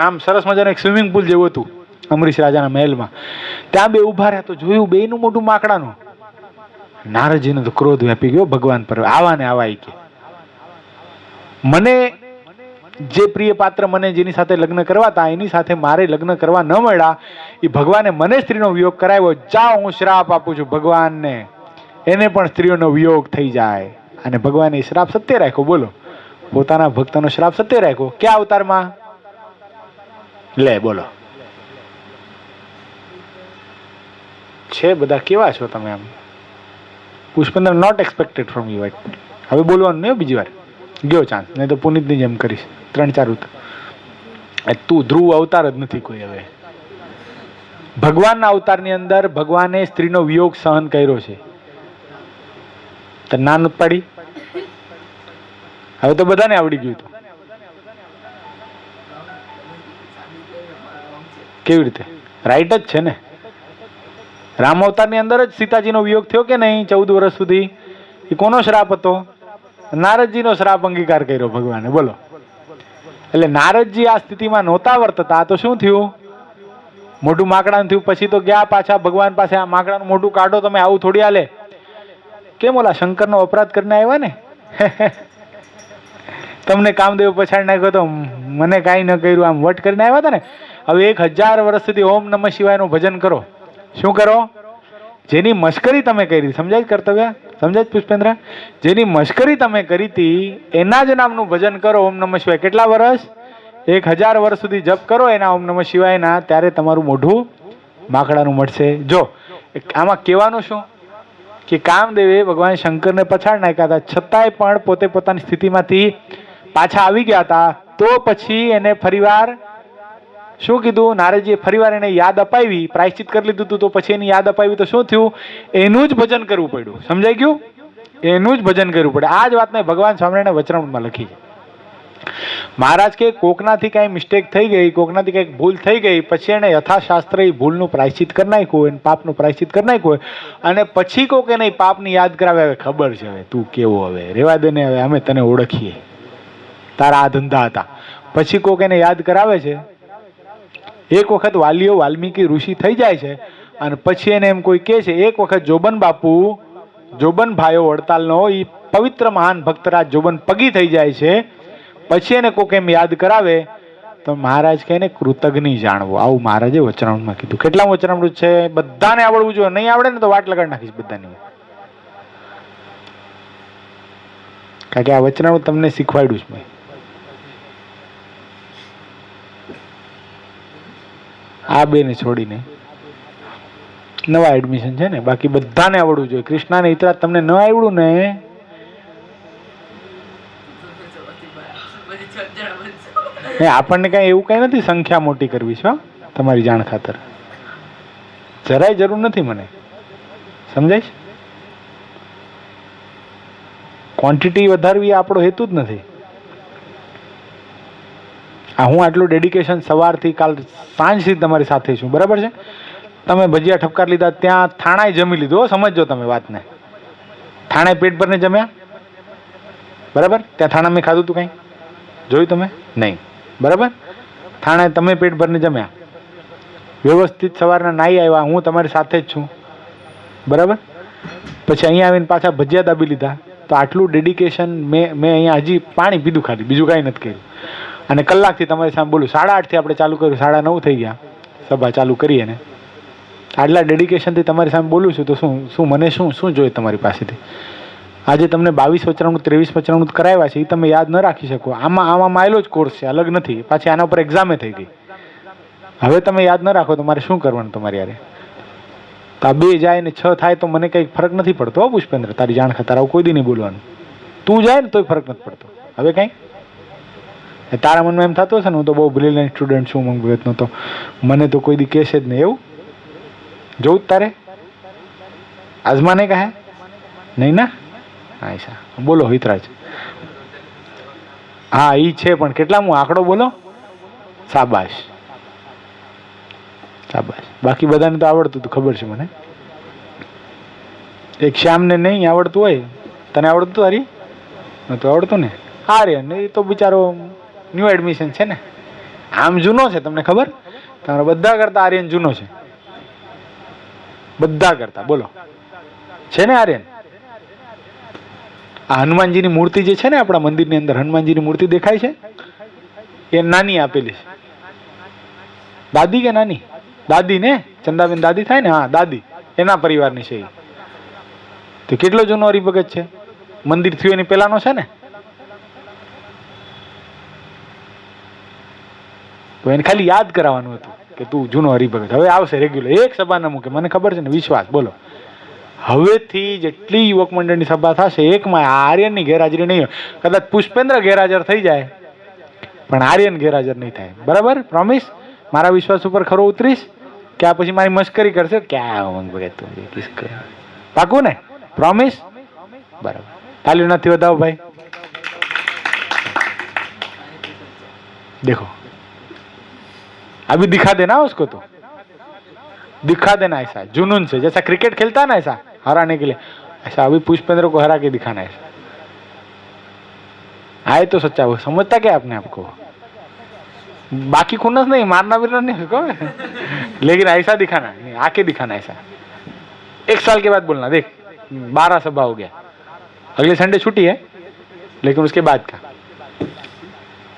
આમ સરસ મજાનું એક સ્વિમિંગ પુલ જેવું હતું અમરીશ રાજાના મહેલમાં. ત્યાં બે ઉભા રહ્યા તો જોયું બેનું મોટું માકડાનું. નારદજીને તો ક્રોધ વ્યાપી ગયો ભગવાન પર. આવા ને આવા કે મને જે પ્રિય પાત્ર મને જેની સાથે લગ્ન કરવા હતા એની સાથે મારે લગ્ન કરવા ન મળ્યા, એ ભગવાને મને સ્ત્રીનો વિયોગ કરાવ્યો. જાઓ, હું શ્રાપ આપું છું ભગવાનને, એને પણ સ્ત્રીઓનો વિયોગ થઈ જાય. અને ભગવાને એ શ્રાપ સત્ય રાખ્યો. બોલો, પોતાના ભક્તનો શ્રાપ સત્ય રાખ્યો. ક્યાં અવતારમાં? લે બોલો, છે બધા કેવા છો તમે? આમ Pushpendra, not expected from you. હવે બોલવાનું નહીં બીજી વાર, ગયો ચાન્સ. નહીં તો પુનિતની જેમ કરીશ 3-4 ઉત. તું ધ્રુવ અવતાર જ નથી કોઈ. હવે ભગવાનના અવતારની અંદર ભગવાને સ્ત્રીનો વિયોગ સહન કર્યો છે. તો ના નથી પાડી? હવે તો બધાને આવડી ગયું. હતું કેવી રીતે? રાઈટ જ છે ને. રામ અવતારની અંદર જ સીતાજીનો વિયોગ થયો કે નહીં 14 વર્ષ સુધી? એ કોનો શ્રાપ હતો? નારદજીનો શ્રાપ અંગીકાર કર્યો ભગવાને. બોલો, એટલે નારદજી આ સ્થિતિમાં નહોતા વર્તતા તો શું થયું? મોઢું માકડાનું થયું. પછી તો ગયા પાછા ભગવાન પાસે. આ માકડાનું મોઢું કાઢો તમે, આવું થોડી હાલે. કેમ ઓલા શંકરનો અપરાધ કરીને આવ્યા ને? તમને કામદેવ પછાડી નાખ્યો તો મને કાંઈ ન કર્યું, આમ વટ કરીને આવ્યા હતા ને. હવે 1000 વર્ષ સુધી ઓમ નમઃ શિવાયનું ભજન કરો. શું કરો? જેની મશ્કરી તમે કરી, સમજાય કર્તવ્ય? સમજાય પુષ્પેન્દ્ર? જેની મશ્કરી તમે કરી હતી એના જ નામનું ભજન કરો, ઓમ નમઃ શિવાય. કેટલા વર્ષ? 1000 વર્ષ સુધી જપ કરો એના ઓમ નમઃ શિવાયના, ત્યારે તમારું મોઢું માકડાનું મળશે. જો આમાં કહેવાનું શું કે કામદેવે ભગવાન શંકરને પછાડ નાખ્યા હતા, છતાંય પણ પોતે પોતાની સ્થિતિમાંથી પાછા આવી ગયા હતા. તો પછી એને ફરીવાર શું કીધું? નારદજીએ ફરીવાર એને યાદ અપાવી, પ્રાયશ્ચિત કરી લીધું હતું. તો પછી એની યાદ અપાવી તો શું થયું? એનું જ ભજન કરવું પડ્યું. સમજાઈ ગયું? એનું જ ભજન કરવું પડે. આ જ વાતને ભગવાન સ્વામિનારાયણ વચનામૃતમાં લખી છે. મહારાજ કે કોકનાથી કાંઈ મિસ્ટેક થઈ ગઈ, કોકનાથી કંઈક ભૂલ થઈ ગઈ, પછી એને યથાશાસ્ત્ર એ ભૂલનું પ્રાયશ્ચિત કરી નાખ્યું હોય, પાપનું પ્રાયશ્ચિત કરી નાખ્યું હોય, અને પછી કોક એને પાપની યાદ કરાવે. હવે ખબર છે, હવે તું કેવો, હવે રેવા દે ને, હવે અમે તને ઓળખીએ, તારા આ ધંધા હતા. પછી કોક એને યાદ કરાવે છે. એક વખત વાલીઓ વાલ્મીકી ઋષિ થઈ જાય છે, અને પછી એને એમ કોઈ કહે છે. એક વખત જોબન બાપુ, જોબન ભાઈઓ વડતાલનો એ પવિત્ર મહાન ભક્તરાજ જોબન પગી થઈ જાય છે. પછી એને કોક એમ યાદ કરાવે તો મહારાજ કહે ને કૃતજ્ઞ જાણવો. આવું મહારાજે વચનામૃતમાં કીધું. કેટલા વચનામૃત છે? બધાને આવડવું જોઈએ. નહીં આવડે ને તો વાટ લગાડી નાખીશ બધાની. કારણ કે આ વચનામૃત તમને શીખવાડ્યું છે મેં. આ બેને છોડીને નવા એડમિશન છે ને, બાકી બધાને આવડવું જોઈએ. કૃષ્ણાને ઇતરાત તમને ન આવડ્યું ને, આપણને કઈ એવું કઈ નથી સંખ્યા મોટી કરવી છે તમારી જાણ ખાતર. જરાય જરૂર નથી મને, સમજાય છે? ક્વોન્ટિટી વધારવી આપણો હેતુ જ નથી. હું આટલું ડેડિકેશન સવારથી કાલ સાંજ સુધી તમારી સાથે છું, બરાબર છે? તમે ભજીયા ઠપકાર લીધા, ત્યાં થાણાએ જમી લીધું. સમજજો તમે વાતને. થાણાએ પેટ ભરને જમ્યા, બરાબર? ત્યાં થાણા મેં ખાધું તું કંઈ જોયું તમે? નહીં, બરાબર? થાણાએ તમે પેટ ભરને જમ્યા, વ્યવસ્થિત સવારના નાહી આવ્યા, હું તમારી સાથે જ છું, બરાબર? પછી અહીંયા આવીને પાછા ભજીયા દાબી લીધા. તો આટલું ડેડિકેશન મેં અહીંયા હજી પાણી પીધું ખાલી, બીજું કાંઈ નથી કર્યું. અને કલાકથી તમારી સામે બોલું. 8:30થી આપણે ચાલુ કર્યું, 9:30 થઈ ગયા સભા ચાલુ કરીએ ને. આટલા ડેડિકેશનથી તમારી સામે બોલું છું તો શું મને શું જોઈએ તમારી પાસેથી? આજે તમને 22 વચનામૃત 23 વચનામૃત કરાવ્યા છે, એ તમે યાદ ન રાખી શકો. આમાં માયલો જ કોર્સ છે, અલગ નથી. પાછી આના ઉપર એક્ઝામે થઈ ગઈ. હવે તમે યાદ ન રાખો તો મારે શું કરવાનું તમારી યારે? તો આ 2 જાય ને 6 થાય તો મને કંઈ ફરક નથી પડતો. પુષ્પેન્દ્ર, તારી જાણ ખાતર આવું કોઈ દી નહીં બોલવાનું. તું જાય ને તોય ફરક નથી પડતો. હવે કંઈ તારા મનમાં એમ થતું હશે ને હું તો બહુ બ્રિલિયન્ટ સ્ટુડન્ટ છું, મંગભેદનો, તો મને તો કોઈ દી કહેશે જ નહીં. એવું જોઉં જ તારે આજમાં નહીં કહે નહીં ના? હા, બોલો હિતરાજ. હા, ઈ છે, પણ કેટલા હું આંકડો બોલો? શાબાશ શાબાશ. બાકી બધાને તો આવડતું હતું, ખબર છે મને. એક શ્યામને નહીં આવડતું હોય, તને આવડતું? તારી નતું આવડતું ને? આર્યન એ તો બિચારો ન્યૂ એડમિશન છે ને, આમ જૂનો છે, તમને ખબર? તમારા બધા કરતા આર્યન જૂનો છે, બધા કરતા. બોલો, છે ને આર્યન? આ હનુમાનજીની મૂર્તિ જે છે ને આપણા મંદિરની અંદર હનુમાનજીની મૂર્તિ દેખાય છે, એ નાની આપેલી છે. દાદી કે નાની? દાદી ને, ચંદાબેન દાદી થાય ને, હા દાદી, એના પરિવારની છે. તો કેટલો જૂનો હરિભગત છે? મંદિર થયું એની પહેલાનો છે ને. તો એને ખાલી યાદ કરાવવાનું હતું કે તું જૂનો હરિભગત. હવે આવશે રેગ્યુલર, એક સભા ન મૂકે, મને ખબર છે ને, વિશ્વાસ. બોલો, હવેથી જેટલી યુવક મંડળની સભા થશે, એકમાં આર્યનની ગેરહાજરી નહીં હોય. કદાચ પુષ્પેન્દ્ર ગેરહાજર થઈ જાય પણ આર્યન ગેરહાજર નહીં થાય. બરાબર? પ્રોમિસ? મારા વિશ્વાસ ઉપર ખરો ઉતરીશ કે આ પછી મારી મસ્કરી કરશે? ક્યાં પાકું ને? પ્રોમિસ? બરાબર. તાલીઓ નથી વધાવો ભાઈ. देखो अभी दिखा देना उसको, तो दिखा देना ऐसा जुनून से, जैसा क्रिकेट खेलता है ना ऐसा हराने के लिए, ऐसा अभी पुष्पेंद्र को हरा के दिखाना है. आए तो सच्चा, वो समझता क्या अपने आपको? बाकी खुन्नस नहीं, मारना बिरना नहीं उसको, लेकिन ऐसा दिखाना नहीं, आके दिखाना ऐसा. एक साल के बाद बोलना, देख 12 सभा हो गया, अगले संडे छुट्टी है, लेकिन उसके बाद का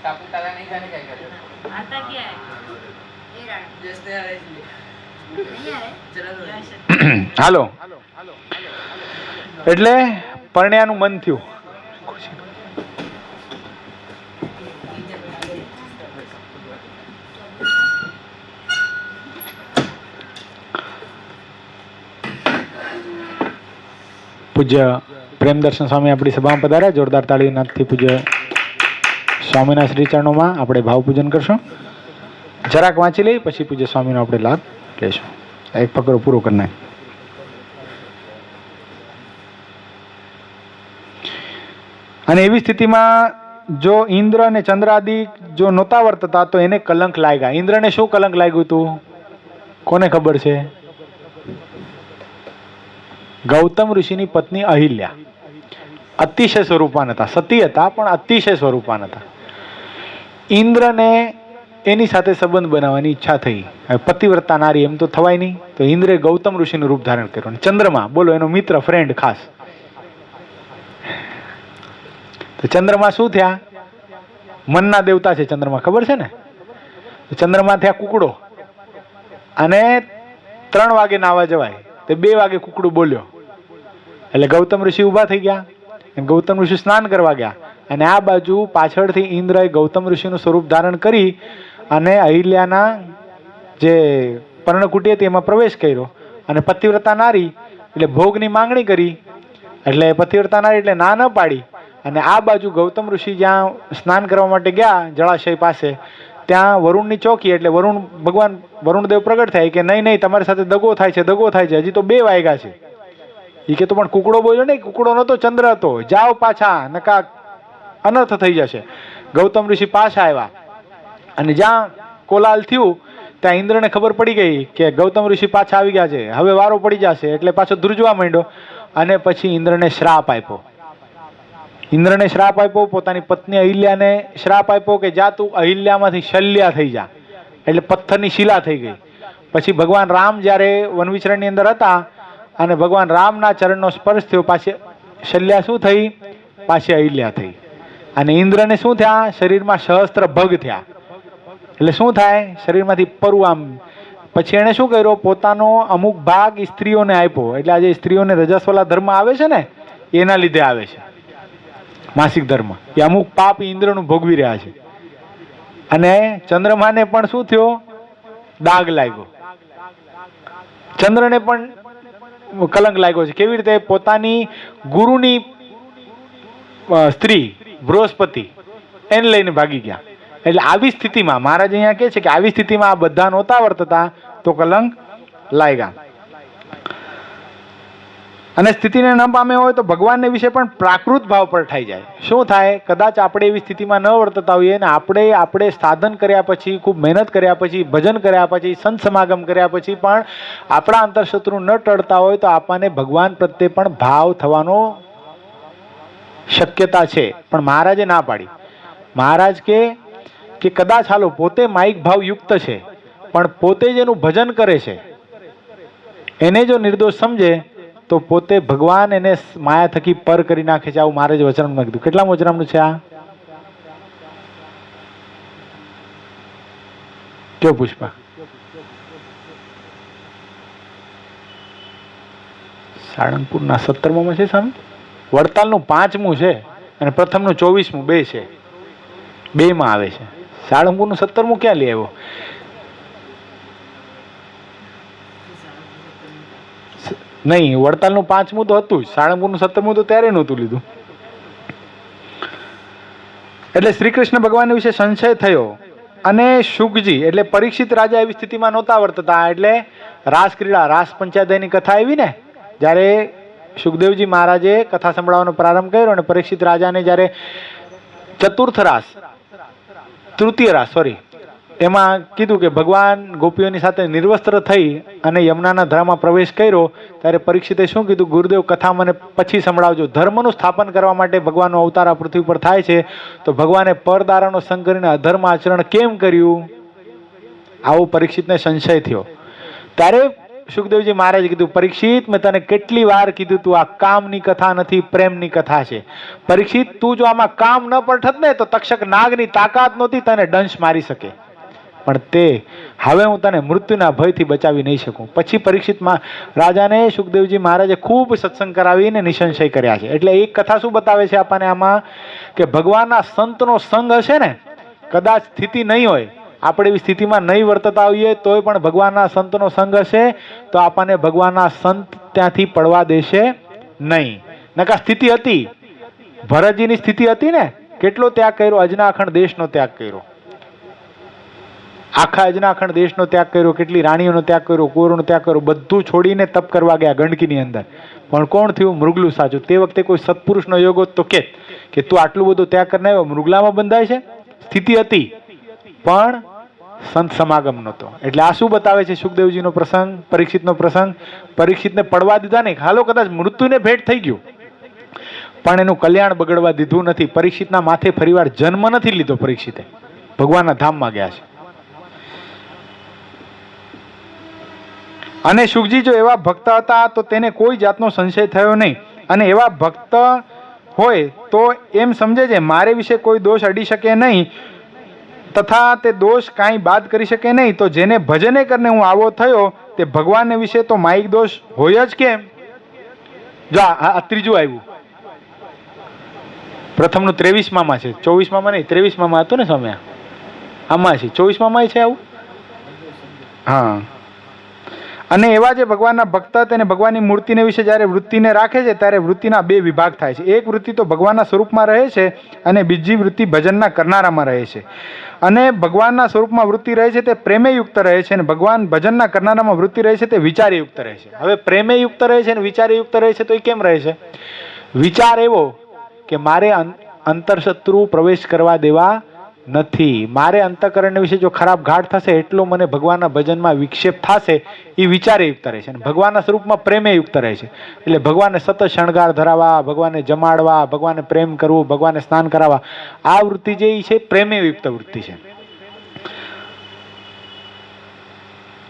सापुतारा नहीं जाने क्या कर रहे?
आता क्या है? ये रहा।
जैसे आ रहे इसलिए
नहीं आ रहे?
चलो
હાલો. એટલે પરણ્યાનું મન થયું. પૂજ્ય પ્રેમદર્શન સ્વામી આપણી સભામાં પધાર્યા. જોરદાર તાળીનાથથી પૂજ્ય સ્વામીના શ્રી ચરણોમાં આપણે ભાવપૂજન કરશું. જરાક વાંચી લઈ, પછી પૂજ્ય સ્વામીનો આપણે લાભ લેશું. એક ફકરો પૂરો કરનાર. અને એવી સ્થિતિમાં જો ઇન્દ્ર અને ચંદ્ર આદિ જો નહોતા વર્તતા તો એને કલંક લાગ્યા. ઇન્દ્રને શું કલંક લાગ્યું હતું? કોને ખબર છે? ગૌતમ ઋષિની પત્ની અહિલ્યા અતિશય સ્વરૂપાન હતા, સતી હતા પણ અતિશય સ્વરૂપાન હતા. ઇન્દ્રને એની સાથે સંબંધ બનાવવાની ઈચ્છા થઈ. પતિવ્રતા નારી એમ તો થવાય નહીં, તો ઇન્દ્રે ગૌતમ ઋષિનું રૂપ ધારણ કર્યું. ચંદ્રમા, બોલો, એનો મિત્ર, ફ્રેન્ડ ખાસ. તો ચંદ્રમા શું થયા? મનના દેવતા છે ચંદ્રમા, ખબર છે ને? તો ચંદ્રમા થયા કુકડો. અને 3 વાગે નાવા જવાય, તો 2 વાગે કુકડું બોલ્યો. એટલે ગૌતમ ઋષિ ઊભા થઈ ગયા. ગૌતમ ઋષિ સ્નાન કરવા ગયા, અને આ બાજુ પાછળથી ઇન્દ્રએ ગૌતમ ઋષિનું સ્વરૂપ ધારણ કરી અને અહિલ્યાના જે પર્ણકુટી હતી એમાં પ્રવેશ કર્યો. અને પતિવ્રતા નારી એટલે ભોગની માંગણી કરી, એટલે પતિવ્રતા નારી એટલે ના ન પાડી. અને આ બાજુ ગૌતમ ઋષિ જ્યાં સ્નાન કરવા માટે ગયા જળાશય પાસે, ત્યાં વરુણની ચોકી, એટલે ભગવાન વરુણદેવ પ્રગટ થાય કે નહીં નહીં, તમારી સાથે દગો થાય છે, દગો થાય છે, હજી તો 2 વાગ્યા છે. એ કે તો પણ કુકડો બોલ્યો નહીં, કુકડો નતો, ચંદ્ર હતો, જાઓ પાછા, નકા અનર્થ થઈ જશે. ગૌતમ ઋષિ પાછા આવ્યા, અને જ્યાં કોલાલ થયું ત્યાં ઇન્દ્રને ખબર પડી ગઈ કે ગૌતમ ઋષિ પાછા આવી ગયા છે, હવે વારો પડી જશે. એટલે પાછો ધ્રુજવા માંડ્યો, અને પછી ઇન્દ્રને શ્રાપ આપ્યો. ઇન્દ્રને શ્રાપ આપ્યો, પોતાની પત્ની અહિલ્યાને શ્રાપ આપ્યો કે જા તું અહિલ્યામાંથી શલ્યા થઈ જા, એટલે પથ્થરની શિલા થઈ ગઈ. પછી ભગવાન રામ જ્યારે વનવિચરણની અંદર હતા અને ભગવાન રામના ચરણનો સ્પર્શ થયો, પાછી શલ્યા શું થઈ? પાછી અહિલ્યા થઈ. અને ઇન્દ્રને શું થયા? શરીરમાં સહસ્ત્ર ભગ થયા. એટલે શું થાય? શરીરમાંથી પરુ આમ. પછી એણે શું કર્યો? પોતાનો અમુક ભાગ સ્ત્રીઓને આપ્યો. એટલે આજે સ્ત્રીઓને રજસ્વલા ધર્મ આવે છે ને, એના લીધે આવે છે માસિક ધર્મ. એ અમુક પાપ ઇન્દ્રનું ભોગવી રહ્યા છે. અને ચંદ્રમાને પણ શું થયો? દાગ લાગ્યો. ચંદ્રને પણ કલંક લાગ્યો છે. કેવી રીતે? પોતાની ગુરુની સ્ત્રી બૃહસ્પતિ એને લઈને ભાગી ગયા. એટલે આવી સ્થિતિમાં મહારાજ અહીંયા કહે છે કે આવી સ્થિતિમાં આ બધા નહોતા વર્તતા તો કલંક લાગ્યા. અને સ્થિતિને ન પામે હોય તો ભગવાનને વિશે પણ પ્રાકૃત ભાવ પર થઈ જાય. શું થાય? કદાચ આપણે એવી સ્થિતિમાં ન વર્તતા હોઈએ ને આપણે સાધન કર્યા પછી, ખૂબ મહેનત કર્યા પછી, ભજન કર્યા પછી, સંત સમાગમ કર્યા પછી પણ આપણા અંતરશત્રુ ન ટળતા હોય તો આપણને ભગવાન પ્રત્યે પણ ભાવ થવાનો શક્યતા છે. પણ મહારાજે ના પાડી. મહારાજ કે કદાચ હાલો પોતે માઇક ભાવ યુક્ત છે, પણ પોતે જેનું ભજન કરે છે એને જો નિર્દોષ સમજે તો પોતે ભગવાન એને માયા થકી પર કરી નાખે છે. આવું મારે જ વચરામૃતમાં કીધું. કેટલા વચરામૃત છે આ? કયો પુષ્પા? સાળંગપુરના 17માં છે સામે, વડતાલનું 5મું છે અને પ્રથમનું 24મું, બે છે, બેમાં આવે છે. સાળંગપુરનું 17મું ક્યાં લઈ આવ્યો? નહીં, વડતાલનું 5મું તો હતું જ, સાળંગપુરનું 17મું તો ત્યારે નહોતું લીધું. એટલે શ્રી કૃષ્ણ ભગવાન વિશે સંશય થયો અને શુકજી એટલે પરીક્ષિત રાજા એવી સ્થિતિમાં નહોતા વર્તતા. એટલે રાસ ક્રીડા, રાસ પંચાધ્યાયની કથા આવી ને, જ્યારે સુખદેવજી મહારાજે કથા સંભળાવવાનો પ્રારંભ કર્યો અને પરીક્ષિત રાજાને જ્યારે ચતુર્થ રાસ, તૃતીય રાસ સોરી, એમાં કીધું કે ભગવાન ગોપીઓની સાથે નિર્વસ્ત્ર થઈ અને યમુનાના ધરામાં પ્રવેશ કર્યો, ત્યારે પરીક્ષિતે શું કીધું? ગુરુદેવ, કથા મને પછી સંભળાવજો. ધર્મનું સ્થાપન કરવા માટે ભગવાનનો અવતાર આ પૃથ્વી પર થાય છે, તો ભગવાને પરદારાનો સંગ કરીને અધર્મ આચરણ કેમ કર્યું? આવો પરીક્ષિતને સંશય થયો. ત્યારે સુખદેવજી મહારાજે કીધું, પરીક્ષિત, મેં તને કેટલી વાર કીધું, તું આ કામની કથા નથી, પ્રેમની કથા છે. પરીક્ષિત, તું જો આમાં કામ ન પડત ને તો તક્ષક નાગની તાકાત નહોતી તને દંશ મારી શકે, પણ તે હવે હું તને મૃત્યુના ભયથી બચાવી નહીં શકું. પછી પરીક્ષિતમાં રાજાને સુખદેવજી મહારાજે ખૂબ સત્સંગ કરાવીને નિસંશય કર્યા છે. એટલે એક કથા શું બતાવે છે આપણને આમાં? કે ભગવાનના સંતનો સંગ હશે ને, કદાચ સ્થિતિ નહીં હોય, આપણે એવી સ્થિતિમાં નહીં વર્તતા હોઈએ તોય પણ ભગવાનના સંતનો સંગ હશે તો આપણને ભગવાનના સંત ત્યાંથી પડવા દેશે નહીં. નકા સ્થિતિ હતી, ભરતજીની સ્થિતિ હતી ને, કેટલો ત્યાગ કર્યો, અજનાખંડ દેશનો ત્યાગ કર્યો, આખા અજનાખંડ દેશનો ત્યાગ કર્યો, કેટલી રાણીઓનો ત્યાગ કર્યો, કુંવરોનો ત્યાગ કર્યો, બધું છોડીને તપ કરવા ગયા ગંડકીની અંદર. પણ કોણ થયું? મૃગલું સાચું. તે વખતે કોઈ સત્પુરુષનો યોગ હોત તો કે તું આટલું બધું ત્યાગ કરીને આવ્યો, મૃગલામાં બંધાય છે. સ્થિતિ હતી પણ સંત સમાગમ નહોતો. એટલે આ શું બતાવે છે? સુખદેવજીનો પ્રસંગ, પરીક્ષિતનો પ્રસંગ. પરીક્ષિતને પડવા દીધા નહીં, હાલો કદાચ મૃત્યુને ભેટ થઈ ગયું, પણ એનું કલ્યાણ બગડવા દીધું નથી. પરીક્ષિતના માથે ફરીવાર જન્મ નથી લીધો. પરીક્ષિતે ભગવાનના ધામમાં ગયા છે. અને સુખજી જો એવા ભક્ત હતા તો તેને કોઈ જાતનો સંશય થયો નહીં. અને એવા ભક્ત હોય તો એમ સમજે છે મારે વિશે કોઈ દોષ અડી શકે નહીં, તથા તે દોષ કાંઈ બાદ કરી શકે નહીં. તો જેને ભજને કરીને હું આવો થયો તે ભગવાન વિશે તો માઇક દોષ હોય જ કેમ? જો આ ત્રીજું આવ્યું, પ્રથમનું 23માં છે, 24માં નહીં, 23માં હતું ને સમય, આમાં છે 24માં છે આવું. હા. અને એવા જે ભગવાનના ભક્ત તેને ભગવાનની મૂર્તિને વિશે જ્યારે વૃત્તિને રાખે છે ત્યારે વૃત્તિના બે વિભાગ થાય છે. એક વૃત્તિ તો ભગવાનના સ્વરૂપમાં રહે છે અને બીજી વૃત્તિ ભજનના કરનારામાં રહે છે. અને ભગવાનના સ્વરૂપમાં વૃત્તિ રહે છે તે પ્રેમેયુક્ત રહે છે, અને ભગવાન ભજનના કરનારામાં વૃત્તિ રહે છે તે વિચારયુક્ત રહે છે. હવે પ્રેમેયુક્ત રહે છે અને વિચારયુક્ત રહે છે તો એ કેમ રહે છે? વિચાર એવો કે મારે અંતરશત્રુ પ્રવેશ કરવા દેવા નથી, મારે અંતઃકરણ વિશે જો ખરાબ ઘાટ થશે એટલો મને ભગવાનના ભજનમાં વિક્ષેપ થશે, એ વિચારયુક્ત રહે છે. અને ભગવાનના સ્વરૂપમાં પ્રેમેયુક્ત રહે છે. એટલે ભગવાનને સતત શણગાર ધરાવવા, ભગવાનને જમાડવા, ભગવાનને પ્રેમ કરવું, ભગવાનને સ્નાન કરાવવા, આ વૃત્તિ જે છે પ્રેમેયુક્ત વૃત્તિ છે.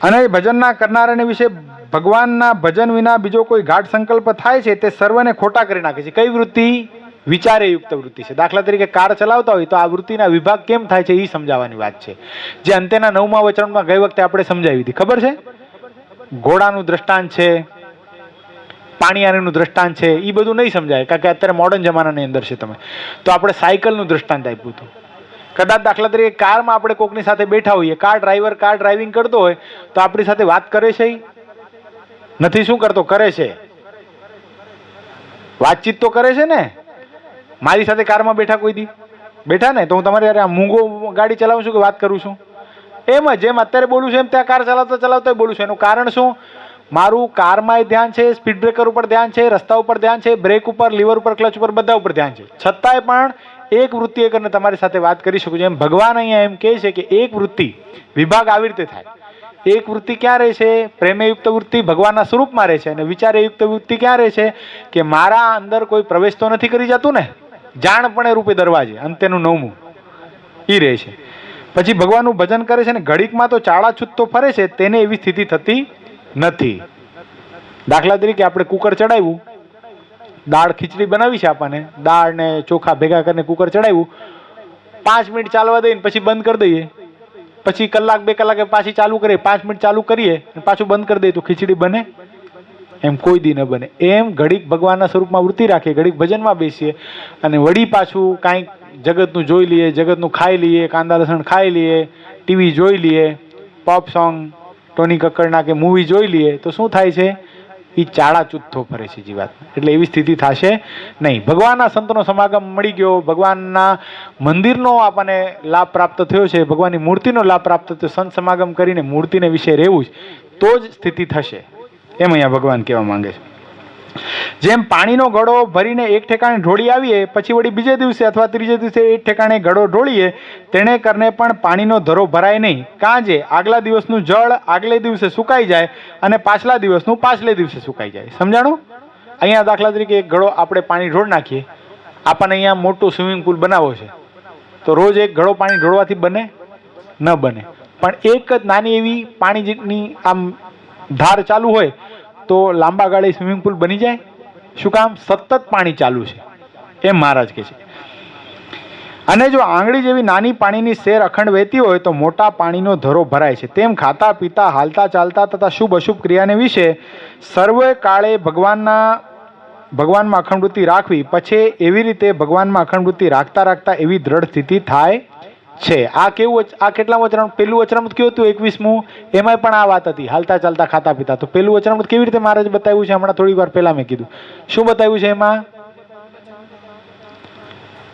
અને ભજનના કરનારાને વિશે ભગવાનના ભજન વિના બીજો કોઈ ગાઢ સંકલ્પ થાય છે તે સર્વને ખોટા કરી નાખે છે. કઈ વૃત્તિ? વિચારયુક્ત વૃત્તિ છે. દાખલા તરીકે કાર ચલાવતા હોય તો આ વૃત્તિના વિભાગ કેમ થાય છે એ સમજાવવાની વાત છે, જે અંતેના 9મા વચનમાં ગઈ વખતે આપણે સમજાવી હતી. ખબર છે? ઘોડાનું દ્રષ્ટાંત છે, પાણીયારીનું દ્રષ્ટાંત છે, એ બધું નહીં સમજાય કારણ કે અત્યારે મોડર્ન જમાનાની અંદર છે. તમે તો આપણે સાયકલનું દ્રષ્ટાંત આપ્યું હતું. કદાચ દાખલા તરીકે કારમાં આપણે કોકની સાથે બેઠા હોઈએ, કાર ડ્રાઈવર કાર ડ્રાઇવિંગ કરતો હોય તો આપણી સાથે વાત કરે છે? નથી. શું કરતો? કરે છે. વાતચીત તો કરે છે ને. મારી સાથે કારમાં બેઠા કોઈ દી બેઠા ને તો હું તમારી યાર મૂંગો ગાડી ચલાવું છું કે વાત કરું છું? એમ જ જેમ અત્યારે બોલું છું એમ ત્યાં કાર ચલાવતા ચલાવતા બોલું છું. એનું કારણ શું? મારું કારમાં ધ્યાન છે, સ્પીડ બ્રેકર ઉપર ધ્યાન છે, રસ્તા ઉપર ધ્યાન છે, બ્રેક ઉપર, લીવર ઉપર, ક્લચ ઉપર, બધા ઉપર ધ્યાન છે. છતાંય પણ એક વૃત્તિ કરીને તમારી સાથે વાત કરી શકું છું. એમ ભગવાન અહીંયા એમ કહે છે કે એક વૃત્તિ વિભાગ આવી રીતે થાય. એક વૃત્તિ ક્યાં રહે છે? પ્રેમયુક્ત વૃત્તિ ભગવાનના સ્વરૂપમાં રહે છે. અને વિચારયુક્ત વૃત્તિ ક્યાં રહે છે? કે મારા અંદર કોઈ પ્રવેશ તો નથી કરી જતું ને, જાણપણે રૂપે દરવાજે, અંતેનું 9મું એ રહે છે. પછી ભગવાનનું ભજન કરે છે ને ઘડીકમાં તો ચાળા છૂટતો ફરે છે, તેને એવી સ્થિતિ થતી નથી. દાખલા તરીકે આપણે કુકર ચડાવ્યું, દાળ ખીચડી બનાવી છે આપણને, દાળ ને ચોખા ભેગા કરીને કુકર ચડાવ્યું, 5 મિનિટ ચાલવા દઈએ પછી બંધ કરી દઈએ, પછી કલાક 2 કલાકે પાછી ચાલુ કરીએ, 5 મિનિટ ચાલુ કરીએ પાછું બંધ કરી દઈએ, તો ખીચડી બને? એમ કોઈ દી ન બને. એમ ઘડીક ભગવાનના સ્વરૂપમાં વૃત્તિ રાખીએ, ઘડીક ભજનમાં બેસીએ અને વળી પાછું કાંઈક જગતનું જોઈ લઈએ, જગતનું ખાઈ લઈએ, કાંદા લસણ ખાઈ લઈએ, ટીવી જોઈ લઈએ, પોપ સોંગ ટોની કક્કડના કે મૂવી જોઈ લઈએ, તો શું થાય છે? એ ચાળા ચૂથ્થો ફરે છે જીવાતમાં. એટલે એવી સ્થિતિ થશે નહીં. ભગવાનના સંતનો સમાગમ મળી ગયો, ભગવાનના મંદિરનો આપણને લાભ પ્રાપ્ત થયો છે, ભગવાનની મૂર્તિનો લાભ પ્રાપ્ત થયો, સંત સમાગમ કરીને મૂર્તિને વિશે રહેવું જ, તો જ સ્થિતિ થશે. એમ અહીંયા ભગવાન કહેવા માંગે છે. જેમ પાણીનો ઘડો ભરીને એક ઠેકાણે ઢોળી આવીએ, પછી વળી બીજે દિવસે અથવા ત્રીજે દિવસે એક ઠેકાણે ઘડો ઢોળીએ, તેને કરને પણ પાણીનો ધરો ભરાય નહીં. કાં જે આગલા દિવસનું જળ આગલે દિવસે સુકાઈ જાય અને પાછલા દિવસનું પાછલે દિવસે સુકાઈ જાય. સમજાણું? અહીંયા દાખલા તરીકે એક ઘડો આપણે પાણી ઢોળ નાખીએ, આપણને અહીંયા મોટું સ્વિમિંગ પુલ બનાવવો છે, તો રોજ એક ઘડો પાણી ઢોળવાથી બને? ન બને. પણ એક જ નાની એવી પાણીની આમ ધાર ચાલુ હોય તો લાંબા ગાળે સ્વિમિંગ પુલ બની જાય. શું કામ? સતત પાણી ચાલુ છે. એમ મહારાજ કહે છે. અને જો આંગળી જેવી નાની પાણીની સેર અખંડ વહેતી હોય તો મોટા પાણીનો ધરો ભરાય છે. તેમ ખાતા પીતા હાલતા ચાલતા તથા શુભ અશુભ ક્રિયાને વિશે સર્વે કાળે ભગવાનમાં અખંડ વૃત્તિ રાખવી, પછી એવી રીતે ભગવાનમાં અખંડ વૃત્તિ રાખતા રાખતા એવી દ્રઢ સ્થિતિ થાય છે. આ કેવું? આ કેટલા વચરામૃત? પેલું વચરામૃત કેવું હતું? 21મું. એમાંય પણ આ વાત હતી, હાલતા ચાલતા ખાતા પીતા. તો પેલું વચરામૃત કેવી રીતે મહારાજ બતાવ્યું છે? હમણાં થોડી વાર પહેલા મેં કીધું. શું બતાવ્યું છે એમાં?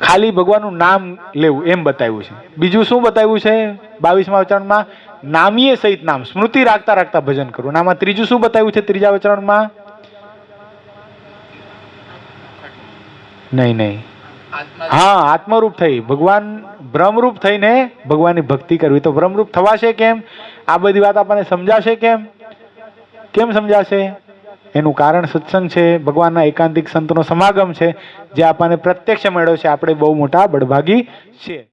ખાલી ભગવાનનું નામ લેવું એમ બતાવ્યું છે. બીજું શું બતાવ્યું છે 22મા વચરામૃતમાં? નામીએ સહિત નામ સ્મૃતિ રાખતા રાખતા ભજન કરવું. આમાં ત્રીજું શું બતાવ્યું છે 3જા વચરામૃતમાં? નહીં. હા, આત્મરૂપ થઈ ભગવાન બ્રહ્મરૂપ થઈને ભગવાનની ભક્તિ કરવી. તો બ્રહ્મરૂપ થવાશે કેમ? આ બધી વાત આપણને સમજાશે કેમ? કેમ સમજાશે? એનું કારણ સત્સંગ છે, ભગવાનના એકાંતિક સંતનો સમાગમ છે, જે આપણને પ્રત્યક્ષ મળ્યો છે. આપણે બહુ મોટા બળભાગી છીએ.